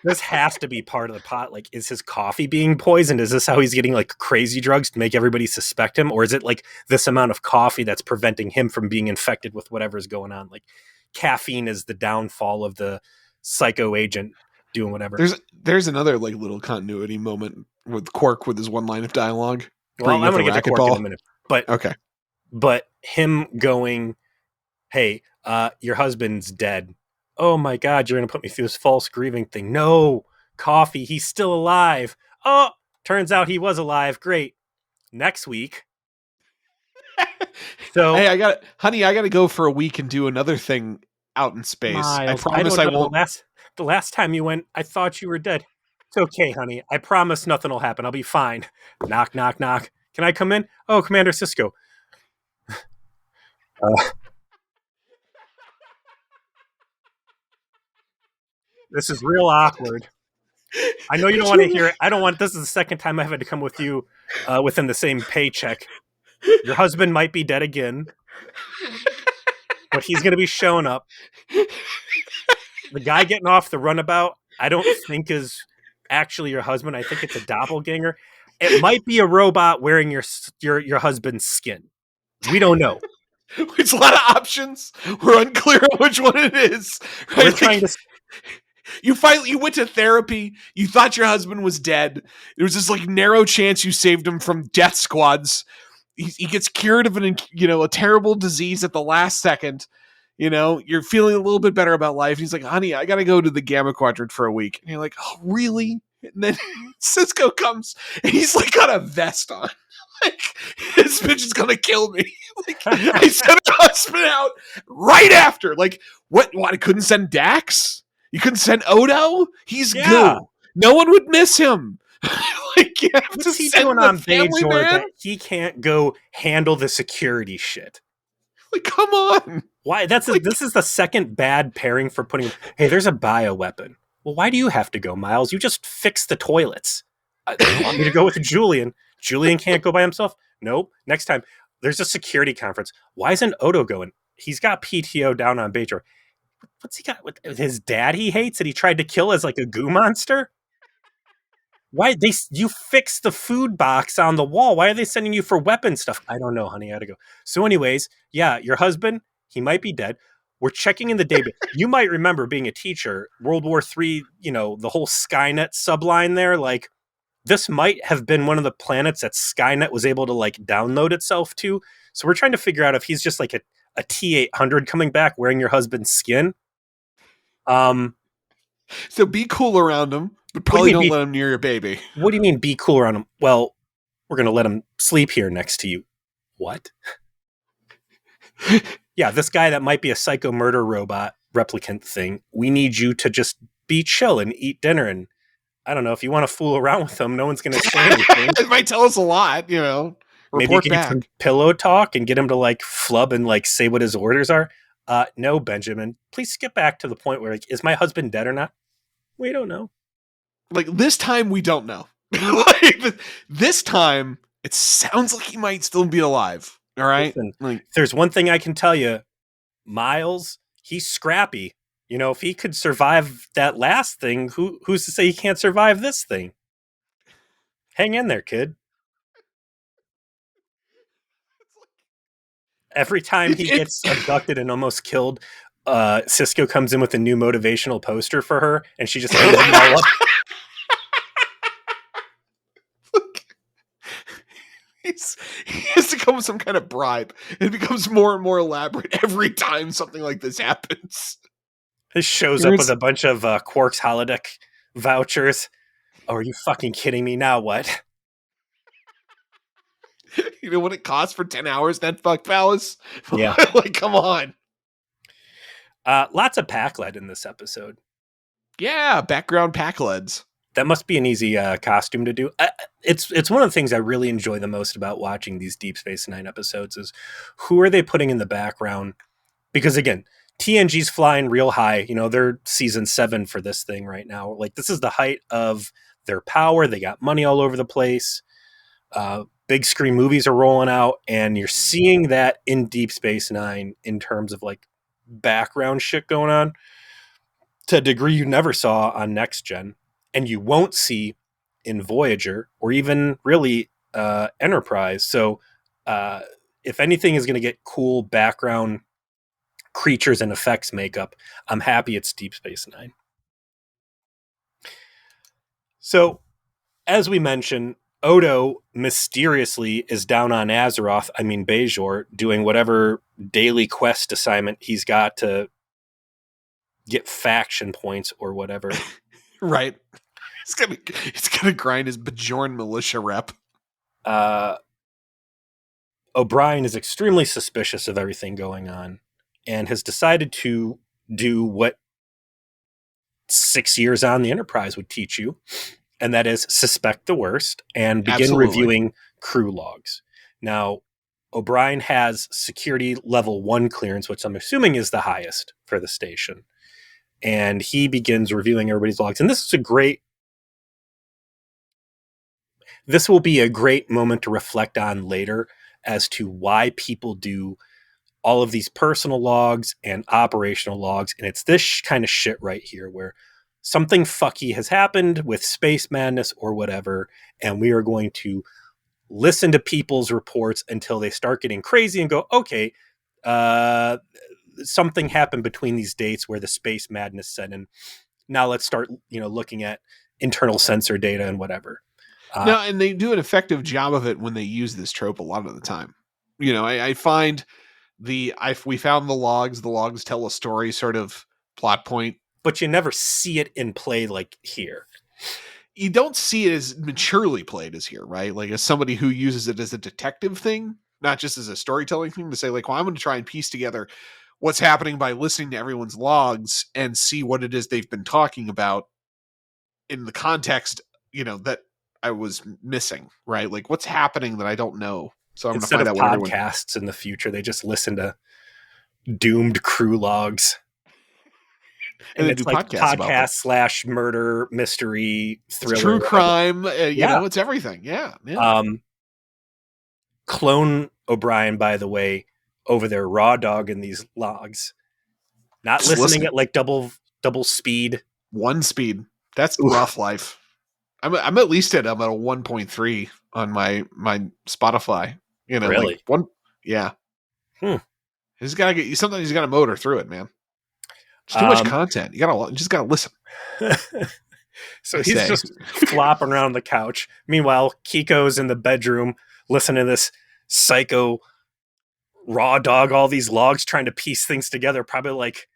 this has to be part of the pot. Like, is his coffee being poisoned? Is this how he's getting like crazy drugs to make everybody suspect him? Or is it like this amount of coffee that's preventing him from being infected with whatever's going on? Like, caffeine is the downfall of the psycho agent doing whatever. There's another like little continuity moment with Quark with his one line of dialogue. Well, I'm going to get to Quark in a minute. But okay. But him going, hey, your husband's dead. Oh my God, you're going to put me through this false grieving thing. No, coffee, he's still alive. Oh, turns out he was alive. Great. Next week. So, hey, I got to go for a week and do another thing out in space. Miles, I promise I won't. The last time you went, I thought you were dead. It's okay, honey. I promise nothing will happen. I'll be fine. Knock, knock, knock. Can I come in? Oh, Commander Sisko. This is real awkward. I know you don't want to hear it. I don't want. This is the second time I've had to come with you within the same paycheck. Your husband might be dead again, but he's going to be showing up. The guy getting off the runabout, I don't think is actually your husband. I think it's a doppelganger. It might be a robot wearing your husband's skin. We don't know. It's a lot of options. We're unclear on which one it is. Right? We're trying to. You went to therapy. You thought your husband was dead. There was this like narrow chance you saved him from death squads. He gets cured of a terrible disease at the last second. You're feeling a little bit better about life. He's like, honey, I got to go to the Gamma Quadrant for a week. And you're like, oh, really? And then Sisko comes and he's like got a vest on. Like, this bitch is going to kill me. Like, I sent her husband out right after. Like, what? I couldn't send Dax? You couldn't send Odo? He's goo. No one would miss him. Like, you have What's he doing on Bajor that he can't go handle the security shit? Like, come on. Why? This is the second bad pairing for putting. Hey, there's a bioweapon. Well, why do you have to go, Miles? You just fix the toilets. You want me to go with Julian? Julian can't go by himself? Nope. Next time, there's a security conference. Why isn't Odo going? He's got PTO down on Bajor. What's he got with his dad? He hates that he tried to kill as like a goo monster. Why they you fix the food box on the wall? Why are they sending you for weapon stuff? I don't know, honey. I gotta go. So, anyways, yeah, your husband, he might be dead. We're checking in the database. You might remember being a teacher, World War III, the whole Skynet subline there. Like, this might have been one of the planets that Skynet was able to like download itself to. So we're trying to figure out if he's just like a T-800 coming back wearing your husband's skin. So be cool around him, but What do probably you mean don't be let him near your baby. what do you mean be cool around him? Well, we're gonna let him sleep here next to you. What? Yeah, this guy that might be a psycho murder robot replicant thing. We need you to just be chill and eat dinner. And I don't know if you want to fool around with him. No one's gonna say anything. It might tell us a lot, Maybe you Report can get some back. pillow talk and get him to like flub and like say what his orders are. No, Benjamin. Please skip back to the point where like, is my husband dead or not? We don't know. Like this time, we don't know. Like this time, it sounds like he might still be alive. All right. Listen, Like if there's one thing I can tell you, Miles, he's scrappy. If he could survive that last thing, who's to say he can't survive this thing? Hang in there, kid. Every time he it's gets abducted and almost killed, Sisko comes in with a new motivational poster for her, and she just hangs them all up. he has to come with some kind of bribe. It becomes more and more elaborate every time something like this happens. He shows up with a bunch of Quark's holodeck vouchers. Oh, are you fucking kidding me? Now what? You know what it costs for 10 hours, that fuck palace? Yeah. Like, come on. Lots of pack lead in this episode. Yeah, background pack leads. That must be an easy costume to do. It's one of the things I really enjoy the most about watching these Deep Space Nine episodes is who are they putting in the background? Because again, TNG's flying real high. They're season 7 for this thing right now. Like this is the height of their power. They got money all over the place. Big screen movies are rolling out, and you're seeing that in Deep Space Nine in terms of like background shit going on to a degree you never saw on Next Gen. And you won't see in Voyager or even really Enterprise. So if anything is going to get cool background creatures and effects makeup, I'm happy it's Deep Space Nine. So as we mentioned, Odo mysteriously is down on Bajor, doing whatever daily quest assignment he's got get faction points or whatever. Right. He's gonna grind his Bajoran militia rep. O'Brien is extremely suspicious of everything going on and has decided to do what 6 years on the Enterprise would teach you, and that is suspect the worst and begin reviewing crew logs. Now, O'Brien has security level 1 clearance, which I'm assuming is the highest for the station. And he begins reviewing everybody's logs. And this will be a great moment to reflect on later as to why people do all of these personal logs and operational logs. And it's this kind of shit right here where something fucky has happened with space madness or whatever, and we are going to listen to people's reports until they start getting crazy and go, okay, something happened between these dates where the space madness set in. Now let's start, looking at internal sensor data and whatever. No, and they do an effective job of it when they use this trope a lot of the time. I find we found the logs tell a story sort of plot point. But you never see it in play like here. You don't see it as maturely played as here, right? Like as somebody who uses it as a detective thing, not just as a storytelling thing to say like, well, I'm going to try and piece together what's happening by listening to everyone's logs and see what it is they've been talking about in the context, that I was missing, right? Like what's happening that I don't know. So I'm going to find out what everyone... podcasts in the future, they just listen to doomed crew logs. And it's like podcast / murder mystery thriller, it's true crime. It's everything. Yeah. Clone O'Brien, by the way, over there raw dog in these logs. Not Just listening listening. at like double speed. One speed. That's Oof. rough life. I'm at least at a 1.3 on my Spotify. Like Really? one. Yeah, Hmm. he's got to get. Sometimes he's got to motor through it, man. It's too much Um, content. You just gotta listen. so I he's say. just flopping around the couch. Meanwhile, Keiko's in the bedroom listening to this psycho raw dog all these logs trying to piece things together. Probably like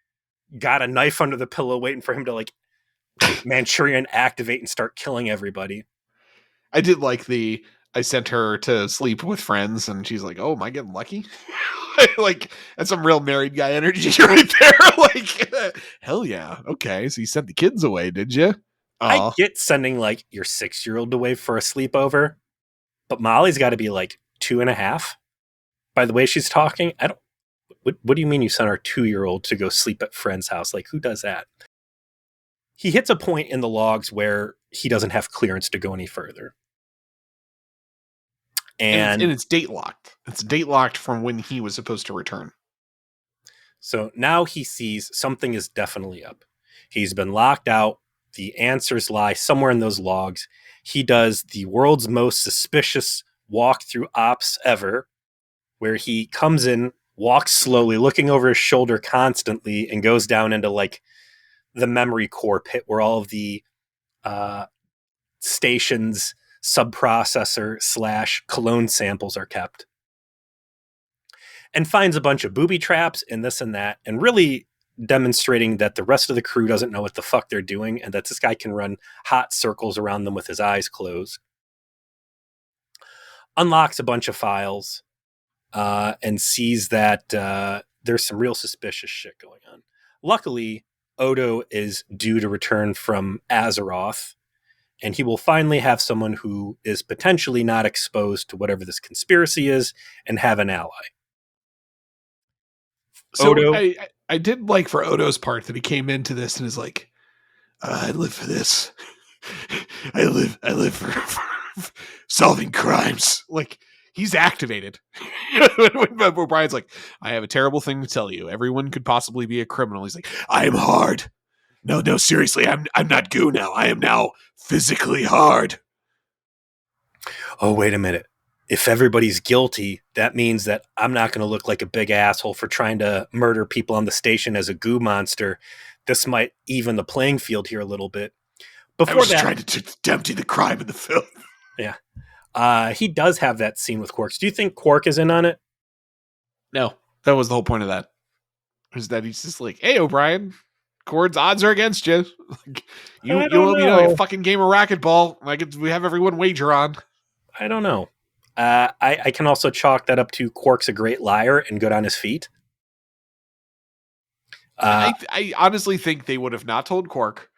got a knife under the pillow waiting for him to like Manchurian activate and start killing everybody. I did like I sent her to sleep with friends, and she's like, "Oh, am I getting lucky?" Like that's some real married guy energy right there. Like, hell yeah. Okay, so you sent the kids away, did you? I Oh, get sending like your 6-year-old away for a sleepover, but Molly's got to be like 2.5. By the way she's talking, I don't. What do you mean you sent our 2-year-old to go sleep at friend's house? Like, who does that? He hits a point in the logs where he doesn't have clearance to go any further. and And it's date locked. It's date locked from when he was supposed to return. so now he sees something is definitely up. He's been locked out. The answers lie somewhere in those logs. He does the world's most suspicious walk-through ops ever, where he comes in, walks slowly, looking over his shoulder constantly, and goes down into like the memory core pit where all of the station's subprocessor / cologne samples are kept, and finds a bunch of booby traps and this and that, and really demonstrating that the rest of the crew doesn't know what the fuck they're doing and that this guy can run hot circles around them with his eyes closed. Unlocks a bunch of files and sees that there's some real suspicious shit going on. Luckily, Odo is due to return from Azeroth, and he will finally have someone who is potentially not exposed to whatever this conspiracy is and have an ally. So Odo, I did like for Odo's part that he came into this and is like, I live for this. I live for solving crimes. Like he's activated. when Brian's like, I have a terrible thing to tell you. Everyone could possibly be a criminal. He's like, I am hard. No, seriously, I'm not goo now. I am now physically hard. oh, wait a minute. If everybody's guilty, that means that I'm not going to look like a big asshole for trying to murder people on the station as a goo monster. This might even the playing field here a little bit. I Before was just that, trying to empty the crime in the film. yeah, he does have that scene with Quarks. Do you think Quark is in on it? No, that was the whole point of that. Is that he's just like, hey, O'Brien, Cord's odds are against you. Like, I you don't owe me a know. fucking game of racquetball. We have everyone wager on. I don't know. I can also chalk that up to Quark's a great liar and good on his feet. I honestly think they would have not told Quark,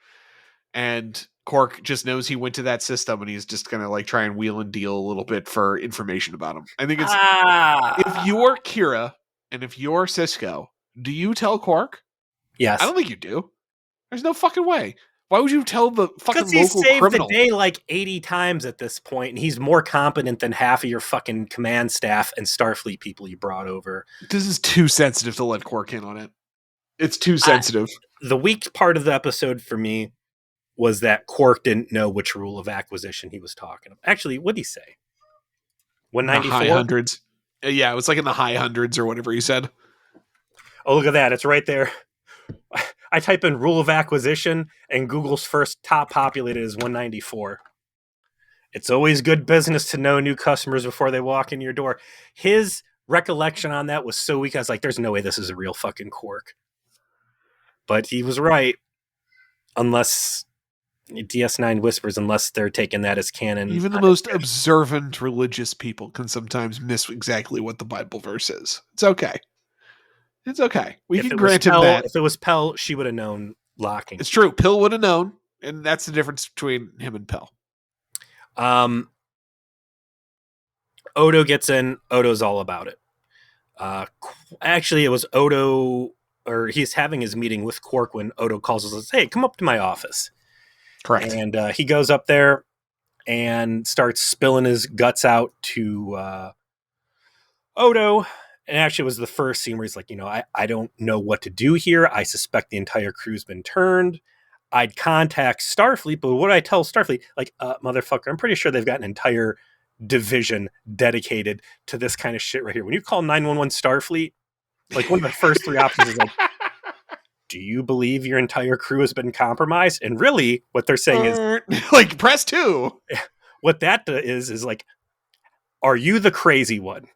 and Quark just knows he went to that system, and he's just gonna like try and wheel and deal a little bit for information about him. I think it's if Ah, you're Kira and if you're Sisko, do you tell Quark? I yes. don't think you do. There's no fucking way. Why would you tell the Because fucking he's local saved the criminal? day like 80 times at this point, and he's more competent than half of your fucking command staff and Starfleet people you brought over. This is too sensitive to let Quark in on it. It's too I, sensitive. the weak part of the episode for me was that Quark didn't know which rule of acquisition he was talking about. Actually, what did he say? In the high 194? hundreds. Yeah, it was like in the high hundreds or whatever he said. Oh, look at that. It's right there. I type in rule of acquisition, and Google's first top populated is 194. It's always good business to know new customers before they walk in your door. His recollection on that was so weak. I was like, there's no way this is a real fucking Quark. But he was right. Unless DS9 whispers, unless they're taking that as canon. Even the most observant religious people can sometimes miss exactly what the Bible verse is. It's okay. It's okay. We If can it was grant him Pell, that. if it was Pell, she would have known locking. It's true. Pill would have known, and that's the difference between him and Pill. Um, Odo gets in. Odo's all about it. Actually, it was Odo, or he's having his meeting with Quark when Odo calls us and says, hey, come up to my office. Correct. And he goes up there and starts spilling his guts out to Odo. And actually, it was the first scene where he's like, I don't know what to do here. I suspect the entire crew's been turned. I'd contact Starfleet, but what do I tell Starfleet? Like, motherfucker, I'm pretty sure they've got an entire division dedicated to this kind of shit right here. When you call 911 Starfleet, like one of the first three options is like, do you believe your entire crew has been compromised? And really, what they're saying is, like, press 2. what that is like, are you the crazy one?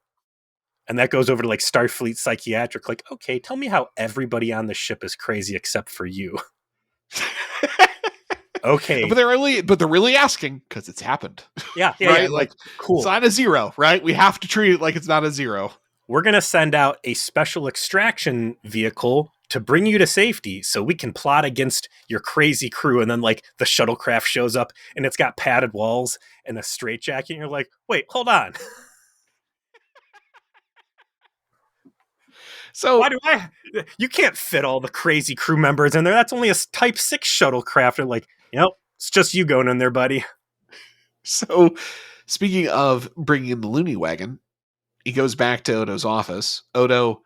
And that goes over to like Starfleet psychiatric. Like, okay, tell me how everybody on the ship is crazy except for you. Okay, but they're really asking because it's happened. Yeah, right. Yeah. Like, cool. It's not a 0, right? We have to treat it like it's not a 0. We're gonna send out a special extraction vehicle to bring you to safety, so we can plot against your crazy crew. And then like the shuttlecraft shows up, and it's got padded walls and a straitjacket. And you're like, wait, hold on. So why do you can't fit all the crazy crew members in there. That's only a type 6 shuttlecraft. And like, it's just you going in there, buddy. So speaking of bringing in the loony wagon, he goes back to Odo's office. Odo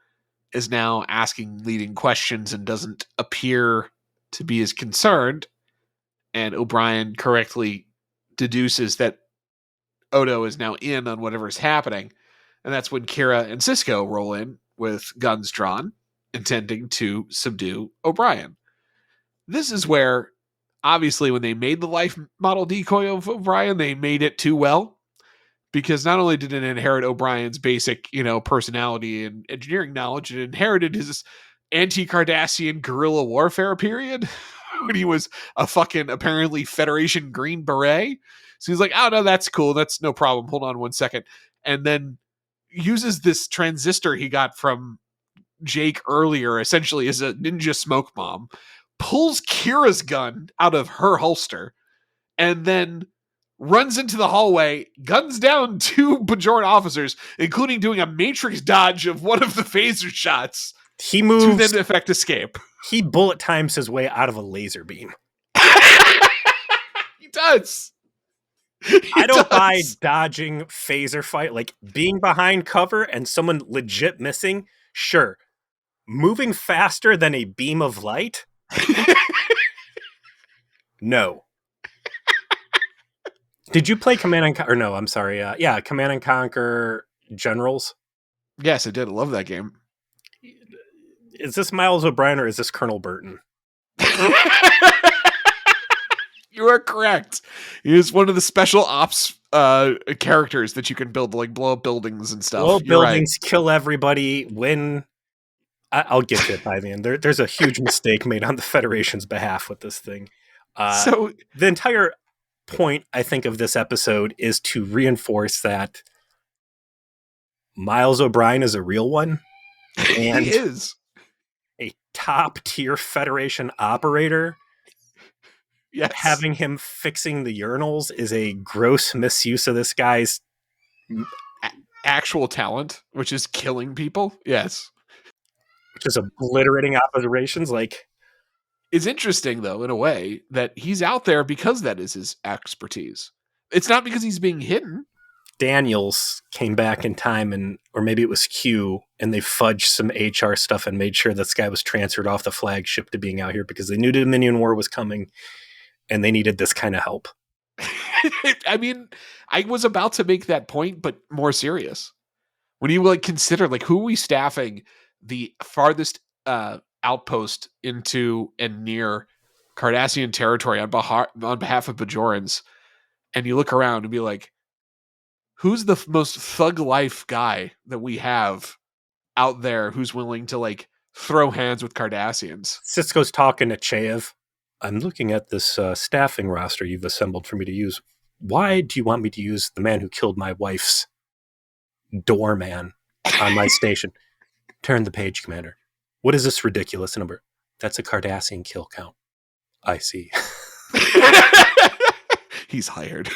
is now asking leading questions and doesn't appear to be as concerned. And O'Brien correctly deduces that Odo is now in on whatever's happening. And that's when Kira and Sisko roll in with guns drawn, intending to subdue O'Brien. This is where, obviously, when they made the life model decoy of O'Brien, they made it too well. Because not only did it inherit O'Brien's basic, personality and engineering knowledge, it inherited his anti-Cardassian guerrilla warfare period when he was a fucking apparently Federation Green Beret. So he's like, oh no, that's cool. That's no problem. Hold on one second. And then uses this transistor he got from Jake earlier, essentially as a ninja smoke bomb, pulls Kira's gun out of her holster, and then runs into the hallway, guns down 2 Bajoran officers, including doing a matrix dodge of one of the phaser shots. He moves to then effect escape. He bullet times his way out of a laser beam. He does. I don't buy dodging phaser fight, like being behind cover and someone legit missing. Sure. Moving faster than a beam of light? No. Did you play Command and Conquer? Or no, I'm sorry. Command and Conquer Generals. Yes, I did. I love that game. Is this Miles O'Brien or is this Colonel Burton? You are correct. He is one of the special ops characters that you can build to like blow up buildings and stuff. Blow up buildings, right. Kill everybody, win. I'll get to it by the end. There's a huge mistake made on the Federation's behalf with this thing. So the entire point, I think, of this episode is to reinforce that Miles O'Brien is a real one. And he is a top tier Federation operator. Yes. Having him fixing the urinals is a gross misuse of this guy's actual talent, which is killing people. Yes. Which is obliterating operations. Like, it's interesting, though, in a way, that he's out there because that is his expertise. It's not because he's being hidden. Daniels came back in time, or maybe it was Q, and they fudged some HR stuff and made sure this guy was transferred off the flagship to being out here because they knew the Dominion War was coming and they needed this kind of help. I mean, I was about to make that point, but more serious. When you consider who are we staffing the farthest outpost into and near Cardassian territory on behalf of Bajorans, and you look around and be like, who's the most thug life guy that we have out there who's willing to throw hands with Cardassians? Sisko's talking to Cheev. I'm looking at this staffing roster you've assembled for me to use. Why do you want me to use the man who killed my wife's doorman on my station? Turn the page, Commander. What is this ridiculous number? That's a Cardassian kill count. I see. He's hired.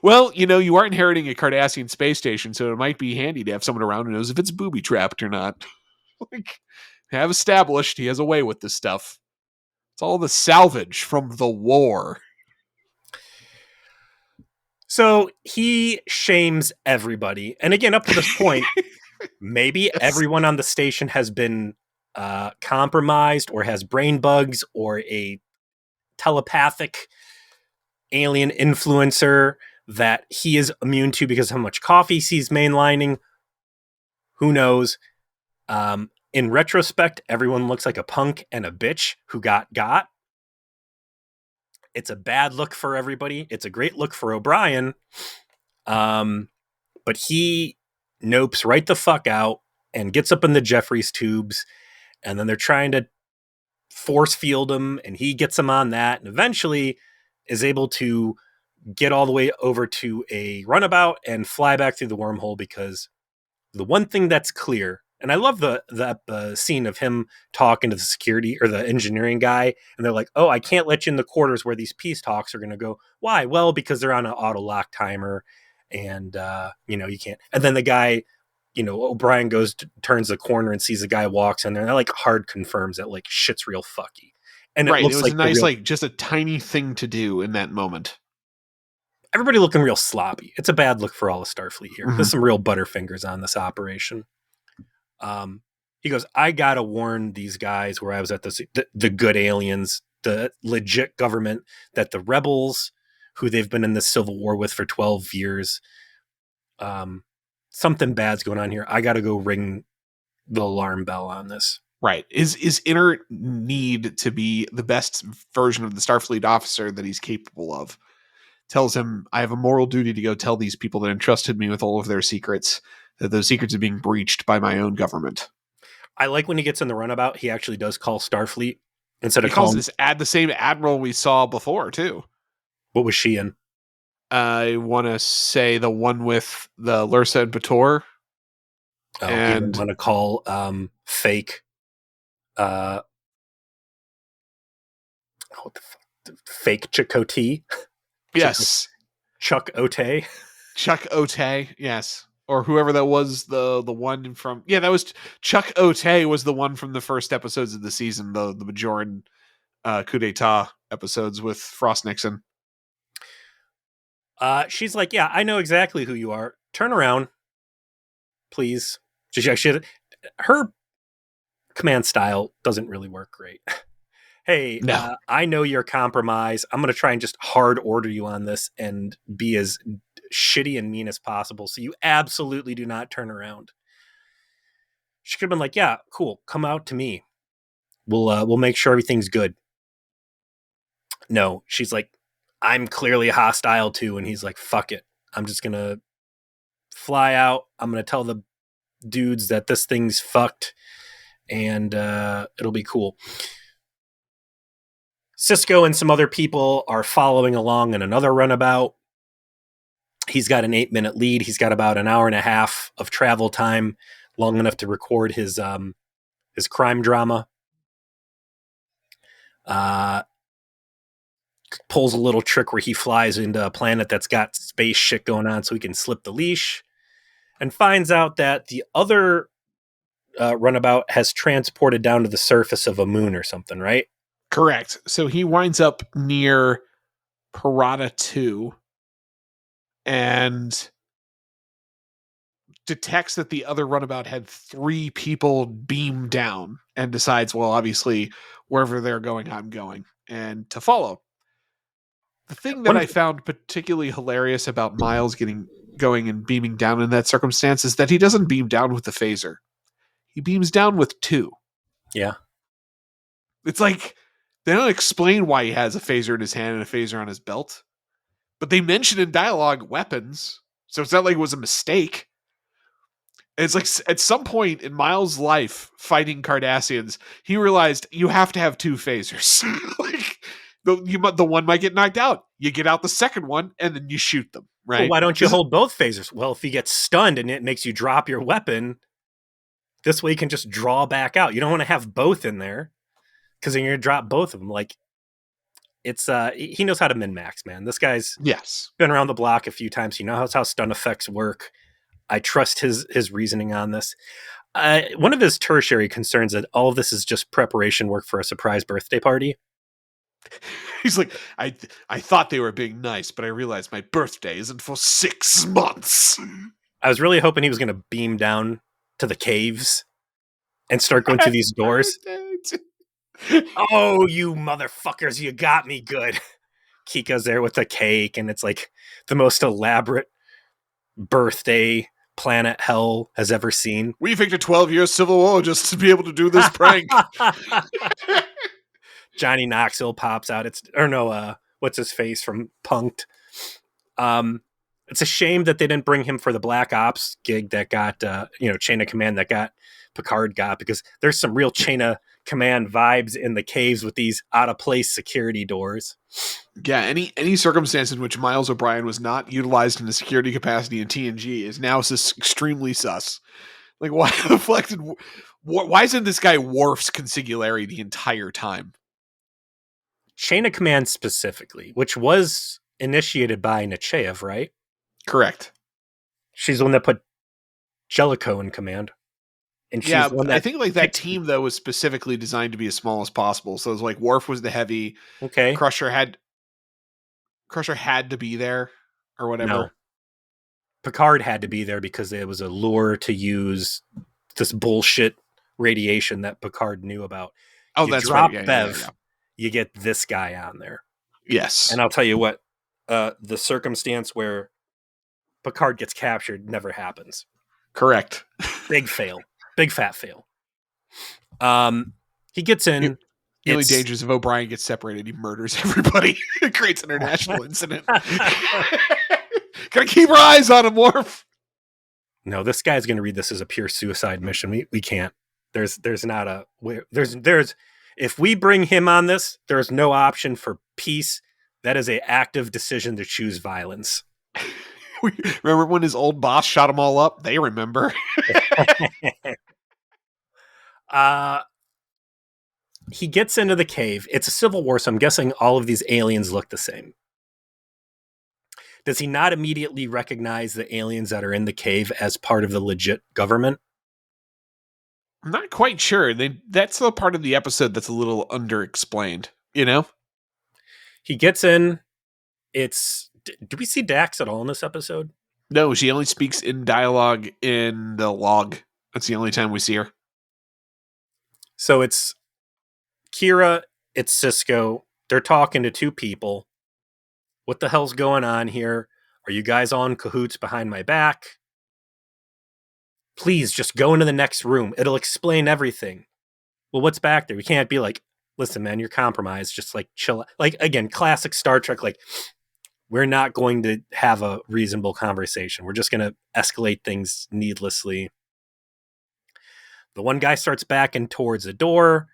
Well, you are inheriting a Cardassian space station, so it might be handy to have someone around who knows if it's booby trapped or not. Have established he has a way with this stuff. It's all the salvage from the war. So he shames everybody. And again, up to this point, Maybe Yes. everyone on the station has been compromised or has brain bugs or a telepathic alien influencer that he is immune to because of how much coffee he's mainlining. Who knows? In retrospect, everyone looks like a punk and a bitch who got. It's a bad look for everybody. It's a great look for O'Brien. But he nopes right the fuck out and gets up in the Jeffries tubes, and then they're trying to force field him, and he gets him on that, and eventually is able to get all the way over to a runabout and fly back through the wormhole because the one thing that's clear, and I love the scene of him talking to the security or the engineering guy, and they're like, "Oh, I can't let you in the quarters where these peace talks are going to go." Why? Well, because they're on an auto lock timer, and you can't. And then the guy, O'Brien turns the corner and sees the guy walks in there, and that like hard confirms that like shit's real fucky, and it Right. It looks was a like the nice, real like, just a tiny thing to do in that moment. everybody looking real sloppy. It's a bad look for all of Starfleet here. Mm-hmm. There's some real butterfingers on this operation. He goes, I gotta warn these guys where I was at the good aliens, the legit government, that the rebels, who they've been in this civil war with for 12 years, something bad's going on here. I gotta go ring the alarm bell on this. Right. Is inner need to be the best version of the Starfleet officer that he's capable of. Tells him, I have a moral duty to go tell these people that entrusted me with all of their secrets, that those secrets are being breached by my own government. I like when he gets in the runabout, he actually does call Starfleet instead He of calls calling. this the same admiral we saw before, too. What was she in? I want to say the one with the Lursa and Bator. Oh, he didn't And want to call fake. Uh, what the fuck? Fake Chakotay? yes, Chuck Ote. Chuck Ote, yes. Or whoever that was, the one from that was Chuck Ote was the one from the first episodes of the season, the Bajoran coup d'etat episodes with Frost Nixon. She's like, yeah, I know exactly who you are. Turn around, please. Her command style doesn't really work great. Hey, No. I know you're compromised. I'm going to try and just hard order you on this and be as shitty and mean as possible. So you absolutely do not turn around. She could have been like, yeah, cool. Come out to me. We'll make sure everything's good. No, she's like, I'm clearly hostile too. And he's like, fuck it. I'm just going to fly out. I'm going to tell the dudes that this thing's fucked and it'll be cool. Sisko and some other people are following along in another runabout. He's got an 8-minute lead. He's got about an hour and a half of travel time, long enough to record his crime drama. Pulls a little trick where he flies into a planet that's got space shit going on so he can slip the leash, and finds out that the other runabout has transported down to the surface of a moon or something, right? Correct. So he winds up near Parada 2 and detects that the other runabout had 3 people beam down and decides, well, obviously, wherever they're going, I'm going, and to follow. The thing that One I found particularly hilarious about Miles going and beaming down in that circumstance is that he doesn't beam down with the phaser. He beams down with 2. Yeah. It's like they don't explain why he has a phaser in his hand and a phaser on his belt, but they mention in dialogue weapons, so it's not like it was a mistake. And it's like at some point in Miles' life fighting Cardassians, he realized you have to have 2 phasers. Like the one might get knocked out. You get out the second one and then you shoot them, Well, right? why don't you hold both phasers? Well, if you get stunned and it makes you drop your weapon, this way you can just draw back out. You don't want to have both in there because then you're gonna drop both of them. Like it's he knows how to min max, man. This guy's Yes. been around the block a few times. He knows how stun effects work. I trust his reasoning on this. One of his tertiary concerns that all of this is just preparation work for a surprise birthday party. He's like, I thought they were being nice, but I realized my birthday isn't for 6 months. I was really hoping he was going to beam down to the caves and start going through these doors. Birthday Oh, you motherfuckers, you got me good. Kika's there with the cake, and it's like the most elaborate birthday planet hell has ever seen. We faked a 12-year civil war just to be able to do this prank. Johnny Knoxville pops out. What's his face from Punked? It's a shame that they didn't bring him for the Black Ops gig that got, Chain of Command that got Picard got, because there's some real Chain of Command vibes in the caves with these out of place security doors. Yeah, any circumstance in which Miles O'Brien was not utilized in the security capacity in TNG is now extremely sus. Like, why the fuck why isn't this guy Worf's consigliere the entire time? Chain of Command specifically, which was initiated by Nechayev, right? Correct. She's the one that put Jellicoe in command. And she's the one that I think like that team though was specifically designed to be as small as possible. So it was like Worf was the heavy. Okay. Crusher had to be there or whatever. No. Picard had to be there because it was a lure to use this bullshit radiation that Picard knew about. Oh, you that's drop right. Bev, you get this guy on there. Yes. And I'll tell you what, the circumstance where Picard gets captured never happens. Correct. Big fail. Big fat fail. He gets in. The only dangers if O'Brien gets separated, he murders everybody. It creates an international incident. Gotta keep our eyes on him, Worf. No, this guy's going to read this as a pure suicide mission. We can't. There's if we bring him on this, there's no option for peace. That is a active decision to choose violence. Remember when his old boss shot them all up? They remember. He gets into the cave. It's a civil war, so I'm guessing all of these aliens look the same. Does he not immediately recognize the aliens that are in the cave as part of the legit government? I'm not quite sure. That's the part of the episode that's a little underexplained, you know? He gets in. Do we see Dax at all in this episode? No, she only speaks in dialogue in the log. That's the only time we see her. So it's Kira, it's Sisko. They're talking to two people. What the hell's going on here? Are you guys all in cahoots behind my back? Please just go into the next room. It'll explain everything. Well, what's back there? We can't be like, listen, man, you're compromised. Just like chill. Like, again, classic Star Trek. Like, we're not going to have a reasonable conversation. We're just going to escalate things needlessly. The one guy starts backing towards the door.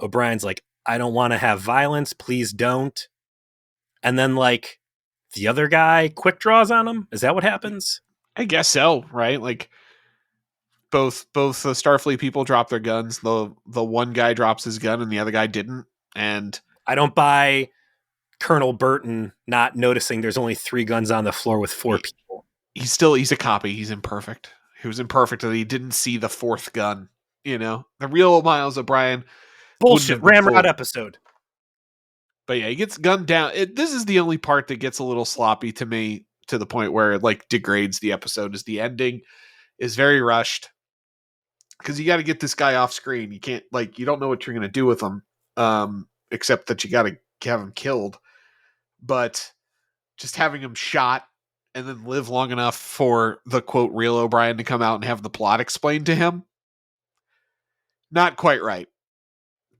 O'Brien's like, I don't want to have violence. Please don't. And then, like, the other guy quick draws on him. Is that what happens? I guess so, right? Like, both the Starfleet people drop their guns. The one guy drops his gun and the other guy didn't. And I don't buy Colonel Burton not noticing there's only 3 guns on the floor with 4 people. He's a copy. He's imperfect. He was imperfect that he didn't see the 4th gun. You know, the real Miles O'Brien. Bullshit. Ramrod episode. But yeah, he gets gunned down. This is the only part that gets a little sloppy to me, to the point where it like degrades the episode. Is the ending is very rushed, because you got to get this guy off screen. You can't, like, you don't know what you're going to do with him, except that you got to have him killed. But just having him shot and then live long enough for the quote real O'Brien to come out and have the plot explained to him, not quite right.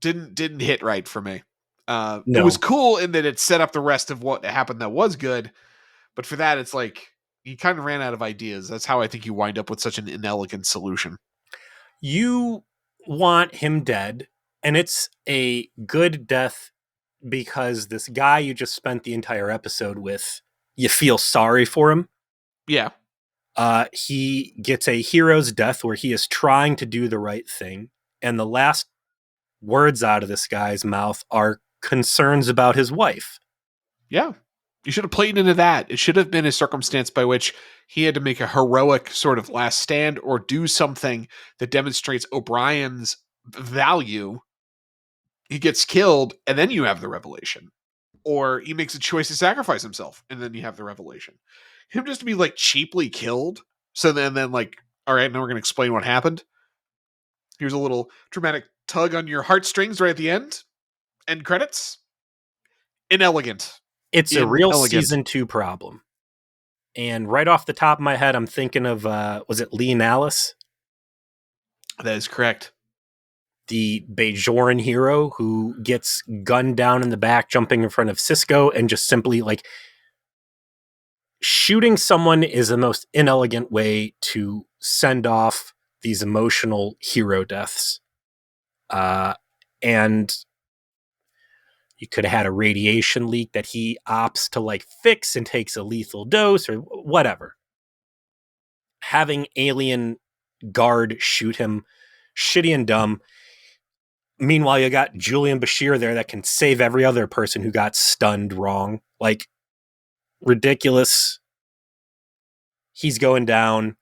Didn't hit right for me. No. It was cool in that it set up the rest of what happened that was good, but for that, it's like you kind of ran out of ideas. That's how I think you wind up with such an inelegant solution. You want him dead, and it's a good death because this guy you just spent the entire episode with, you feel sorry for him. Yeah. He gets a hero's death where he is trying to do the right thing, and the last words out of this guy's mouth are concerns about his wife. Yeah. You should have played into that. It should have been a circumstance by which he had to make a heroic sort of last stand or do something that demonstrates O'Brien's value. He gets killed, and then you have the revelation. Or he makes a choice to sacrifice himself, and then you have the revelation. Him just to be like cheaply killed, so then like, all right, now we're going to explain what happened. Here's a little dramatic tug on your heartstrings right at the end. End credits. Inelegant. It's a real Inelegant. season 2 problem. And right off the top of my head, I'm thinking of, was it Leon Alice? That is correct. The Bajoran hero who gets gunned down in the back, jumping in front of Sisko, and just simply like shooting someone is the most inelegant way to send off these emotional hero deaths. And you could have had a radiation leak that he opts to like fix and takes a lethal dose or whatever. Having alien guard shoot him, shitty and dumb. Meanwhile, you got Julian Bashir there that can save every other person who got stunned wrong. Like, ridiculous. He's going down.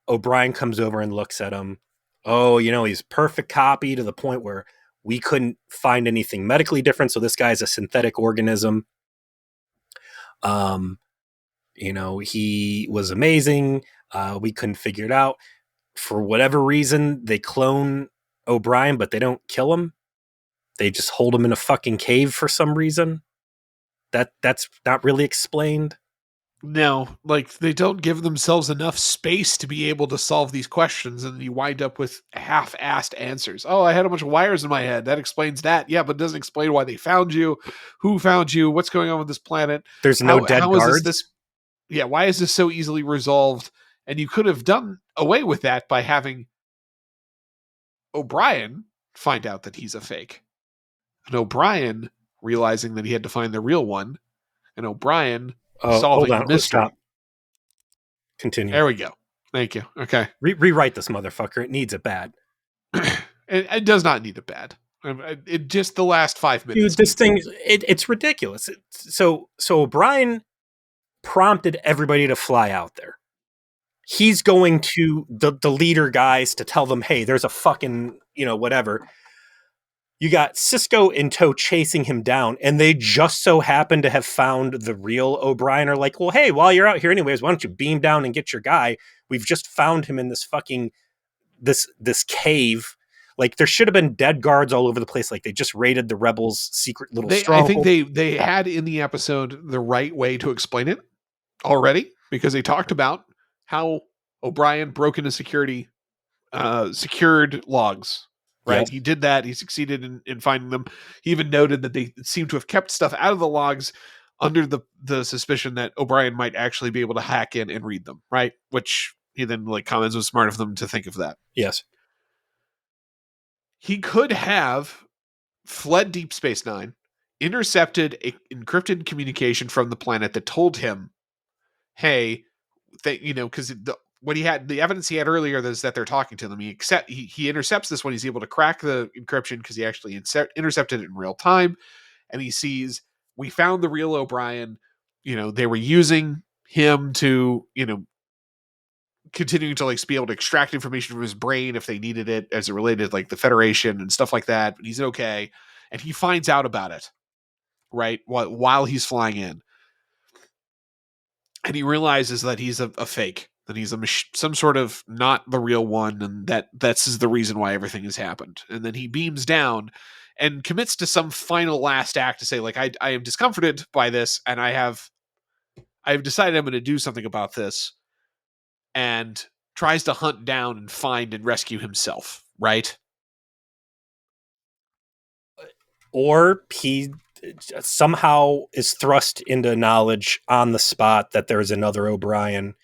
O'Brien comes over and looks at him. Oh, he's perfect copy to the point where we couldn't find anything medically different. So this guy's a synthetic organism. He was amazing. We couldn't figure it out. For whatever reason, they clone O'Brien, but they don't kill him. They just hold him in a fucking cave for some reason. That's not really explained. No, like they don't give themselves enough space to be able to solve these questions, and you wind up with half-assed answers. Oh, I had a bunch of wires in my head. That explains that. Yeah, but it doesn't explain why they found you, who found you, what's going on with this planet. There's no dead how guards. Is this? Yeah, why is this so easily resolved? And you could have done away with that by having O'Brien find out that he's a fake, and O'Brien realizing that he had to find the real one, and O'Brien solving the mystery. Stop. Continue. There we go. Thank you. Okay. Rewrite this motherfucker. It needs it bad. It does not need it bad. It just the last 5 minutes. Dude, this thing, it's ridiculous. So O'Brien prompted everybody to fly out there. He's going to the leader guys to tell them, hey, there's a fucking, whatever. You got Sisko in tow chasing him down, and they just so happen to have found the real O'Brien. Are like, well, hey, while you're out here anyways, why don't you beam down and get your guy? We've just found him in this fucking this cave. Like, there should have been dead guards all over the place. Like, they just raided the rebels' secret little stronghold. I think they had in the episode the right way to explain it already, because they talked about how O'Brien broke into secured logs. Right. Yes. He did that. He succeeded in finding them. He even noted that they seem to have kept stuff out of the logs under the suspicion that O'Brien might actually be able to hack in and read them. Right. Which he then comments was smart of them to think of that. Yes. He could have fled Deep Space Nine, intercepted an encrypted communication from the planet that told him, hey, because what he had, the evidence he had earlier is that they're talking to them. He intercepts this when he's able to crack the encryption, because he actually intercepted it in real time, and he sees, we found the real O'Brien. They were using him to continuing to be able to extract information from his brain if they needed it as it related to the Federation and stuff like that. But he's okay, and he finds out about it right while he's flying in, and he realizes that he's a fake. That he's some sort of not the real one, and that's the reason why everything has happened. And then he beams down and commits to some final last act to say, I am discomforted by this, and I've decided I'm going to do something about this, and tries to hunt down and find and rescue himself, right? Or he somehow is thrust into knowledge on the spot that there's another O'Brien,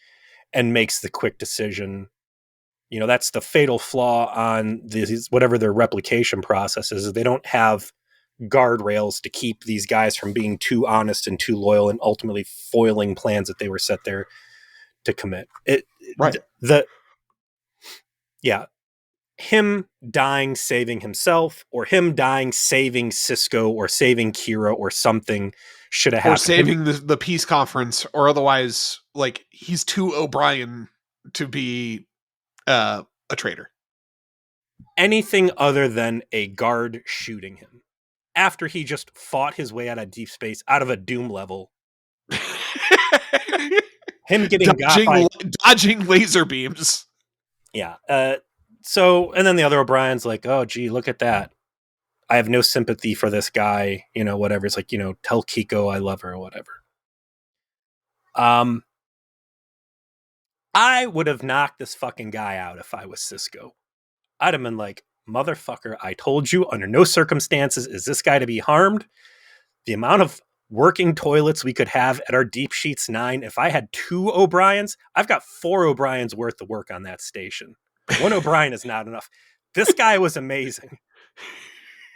and makes the quick decision. That's the fatal flaw on these, whatever their replication process is. They don't have guardrails to keep these guys from being too honest and too loyal, and ultimately foiling plans that they were set there to commit. Right. Him dying saving himself, or him dying saving Sisko, or saving Kira, or something should have happened. Or saving the peace conference, or otherwise, he's too O'Brien to be a traitor. Anything other than a guard shooting him after he just fought his way out of deep space, out of a Doom level. Him getting dodging laser beams. Yeah. So, and then the other O'Brien's like, oh, gee, look at that. I have no sympathy for this guy, whatever. It's like, tell Keiko I love her or whatever. I would have knocked this fucking guy out if I was Sisko. I'd have been like, motherfucker, I told you under no circumstances is this guy to be harmed. The amount of working toilets we could have at our Deep Sheets 9, if I had 2 O'Briens, I've got 4 O'Briens worth of work on that station. 1 O'Brien is not enough. This guy was amazing.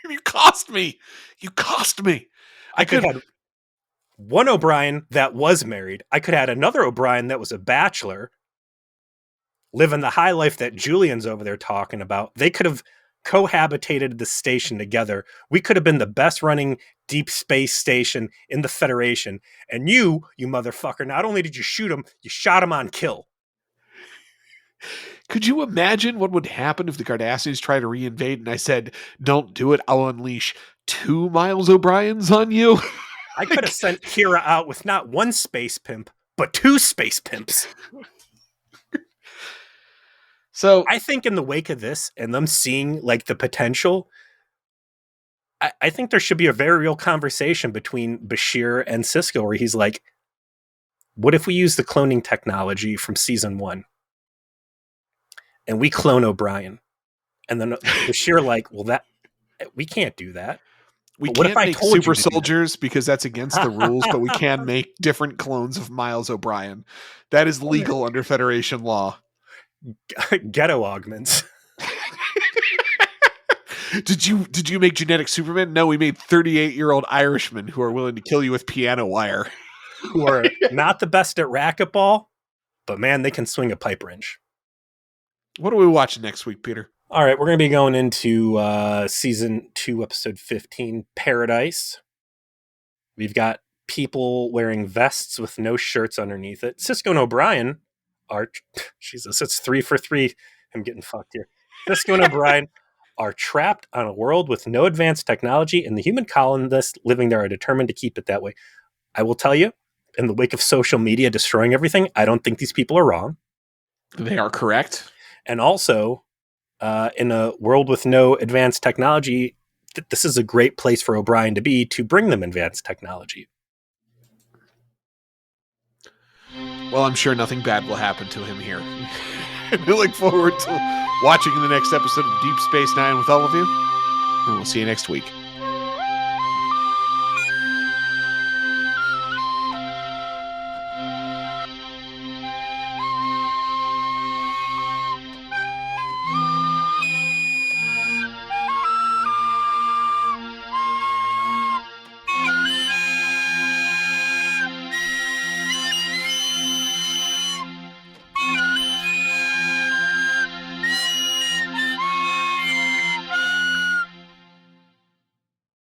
You cost me. I could have 1 O'Brien that was married. I could have had another O'Brien that was a bachelor, living the high life that Julian's over there talking about. They could have cohabitated the station together. We could have been the best running deep space station in the Federation. And you motherfucker, not only did you shoot him, you shot him on kill. Could you imagine what would happen if the Cardassians try to reinvade and I said, don't do it, I'll unleash 2 Miles O'Briens on you? I could have sent Kira out with not 1 space pimp, but 2 space pimps. So I think in the wake of this and them seeing like the potential, I think there should be a very real conversation between Bashir and Sisko where he's like, what if we use the cloning technology from season 1 and we clone O'Brien? And then Bashir like, well, that we can't do that. We can't make super soldiers because that's against the rules, but we can make different clones of Miles O'Brien. That is legal under Federation law. Ghetto augments. Did you make genetic Superman? No, we made 38-year-old Irishmen who are willing to kill you with piano wire. Who are not the best at racquetball, but man, they can swing a pipe wrench. What are we watching next week, Peter? All right, we're going to be going into season 2, episode 15, Paradise. We've got people wearing vests with no shirts underneath it. Sisko and O'Brien are, Jesus, it's 3 for 3. I'm getting fucked here. Sisko and O'Brien are trapped on a world with no advanced technology, and the human colonists living there are determined to keep it that way. I will tell you, in the wake of social media destroying everything, I don't think these people are wrong. They are correct. And also, in a world with no advanced technology, this is a great place for O'Brien to be to bring them advanced technology. Well, I'm sure nothing bad will happen to him here. We look forward to watching the next episode of Deep Space Nine with all of you, and we'll see you next week.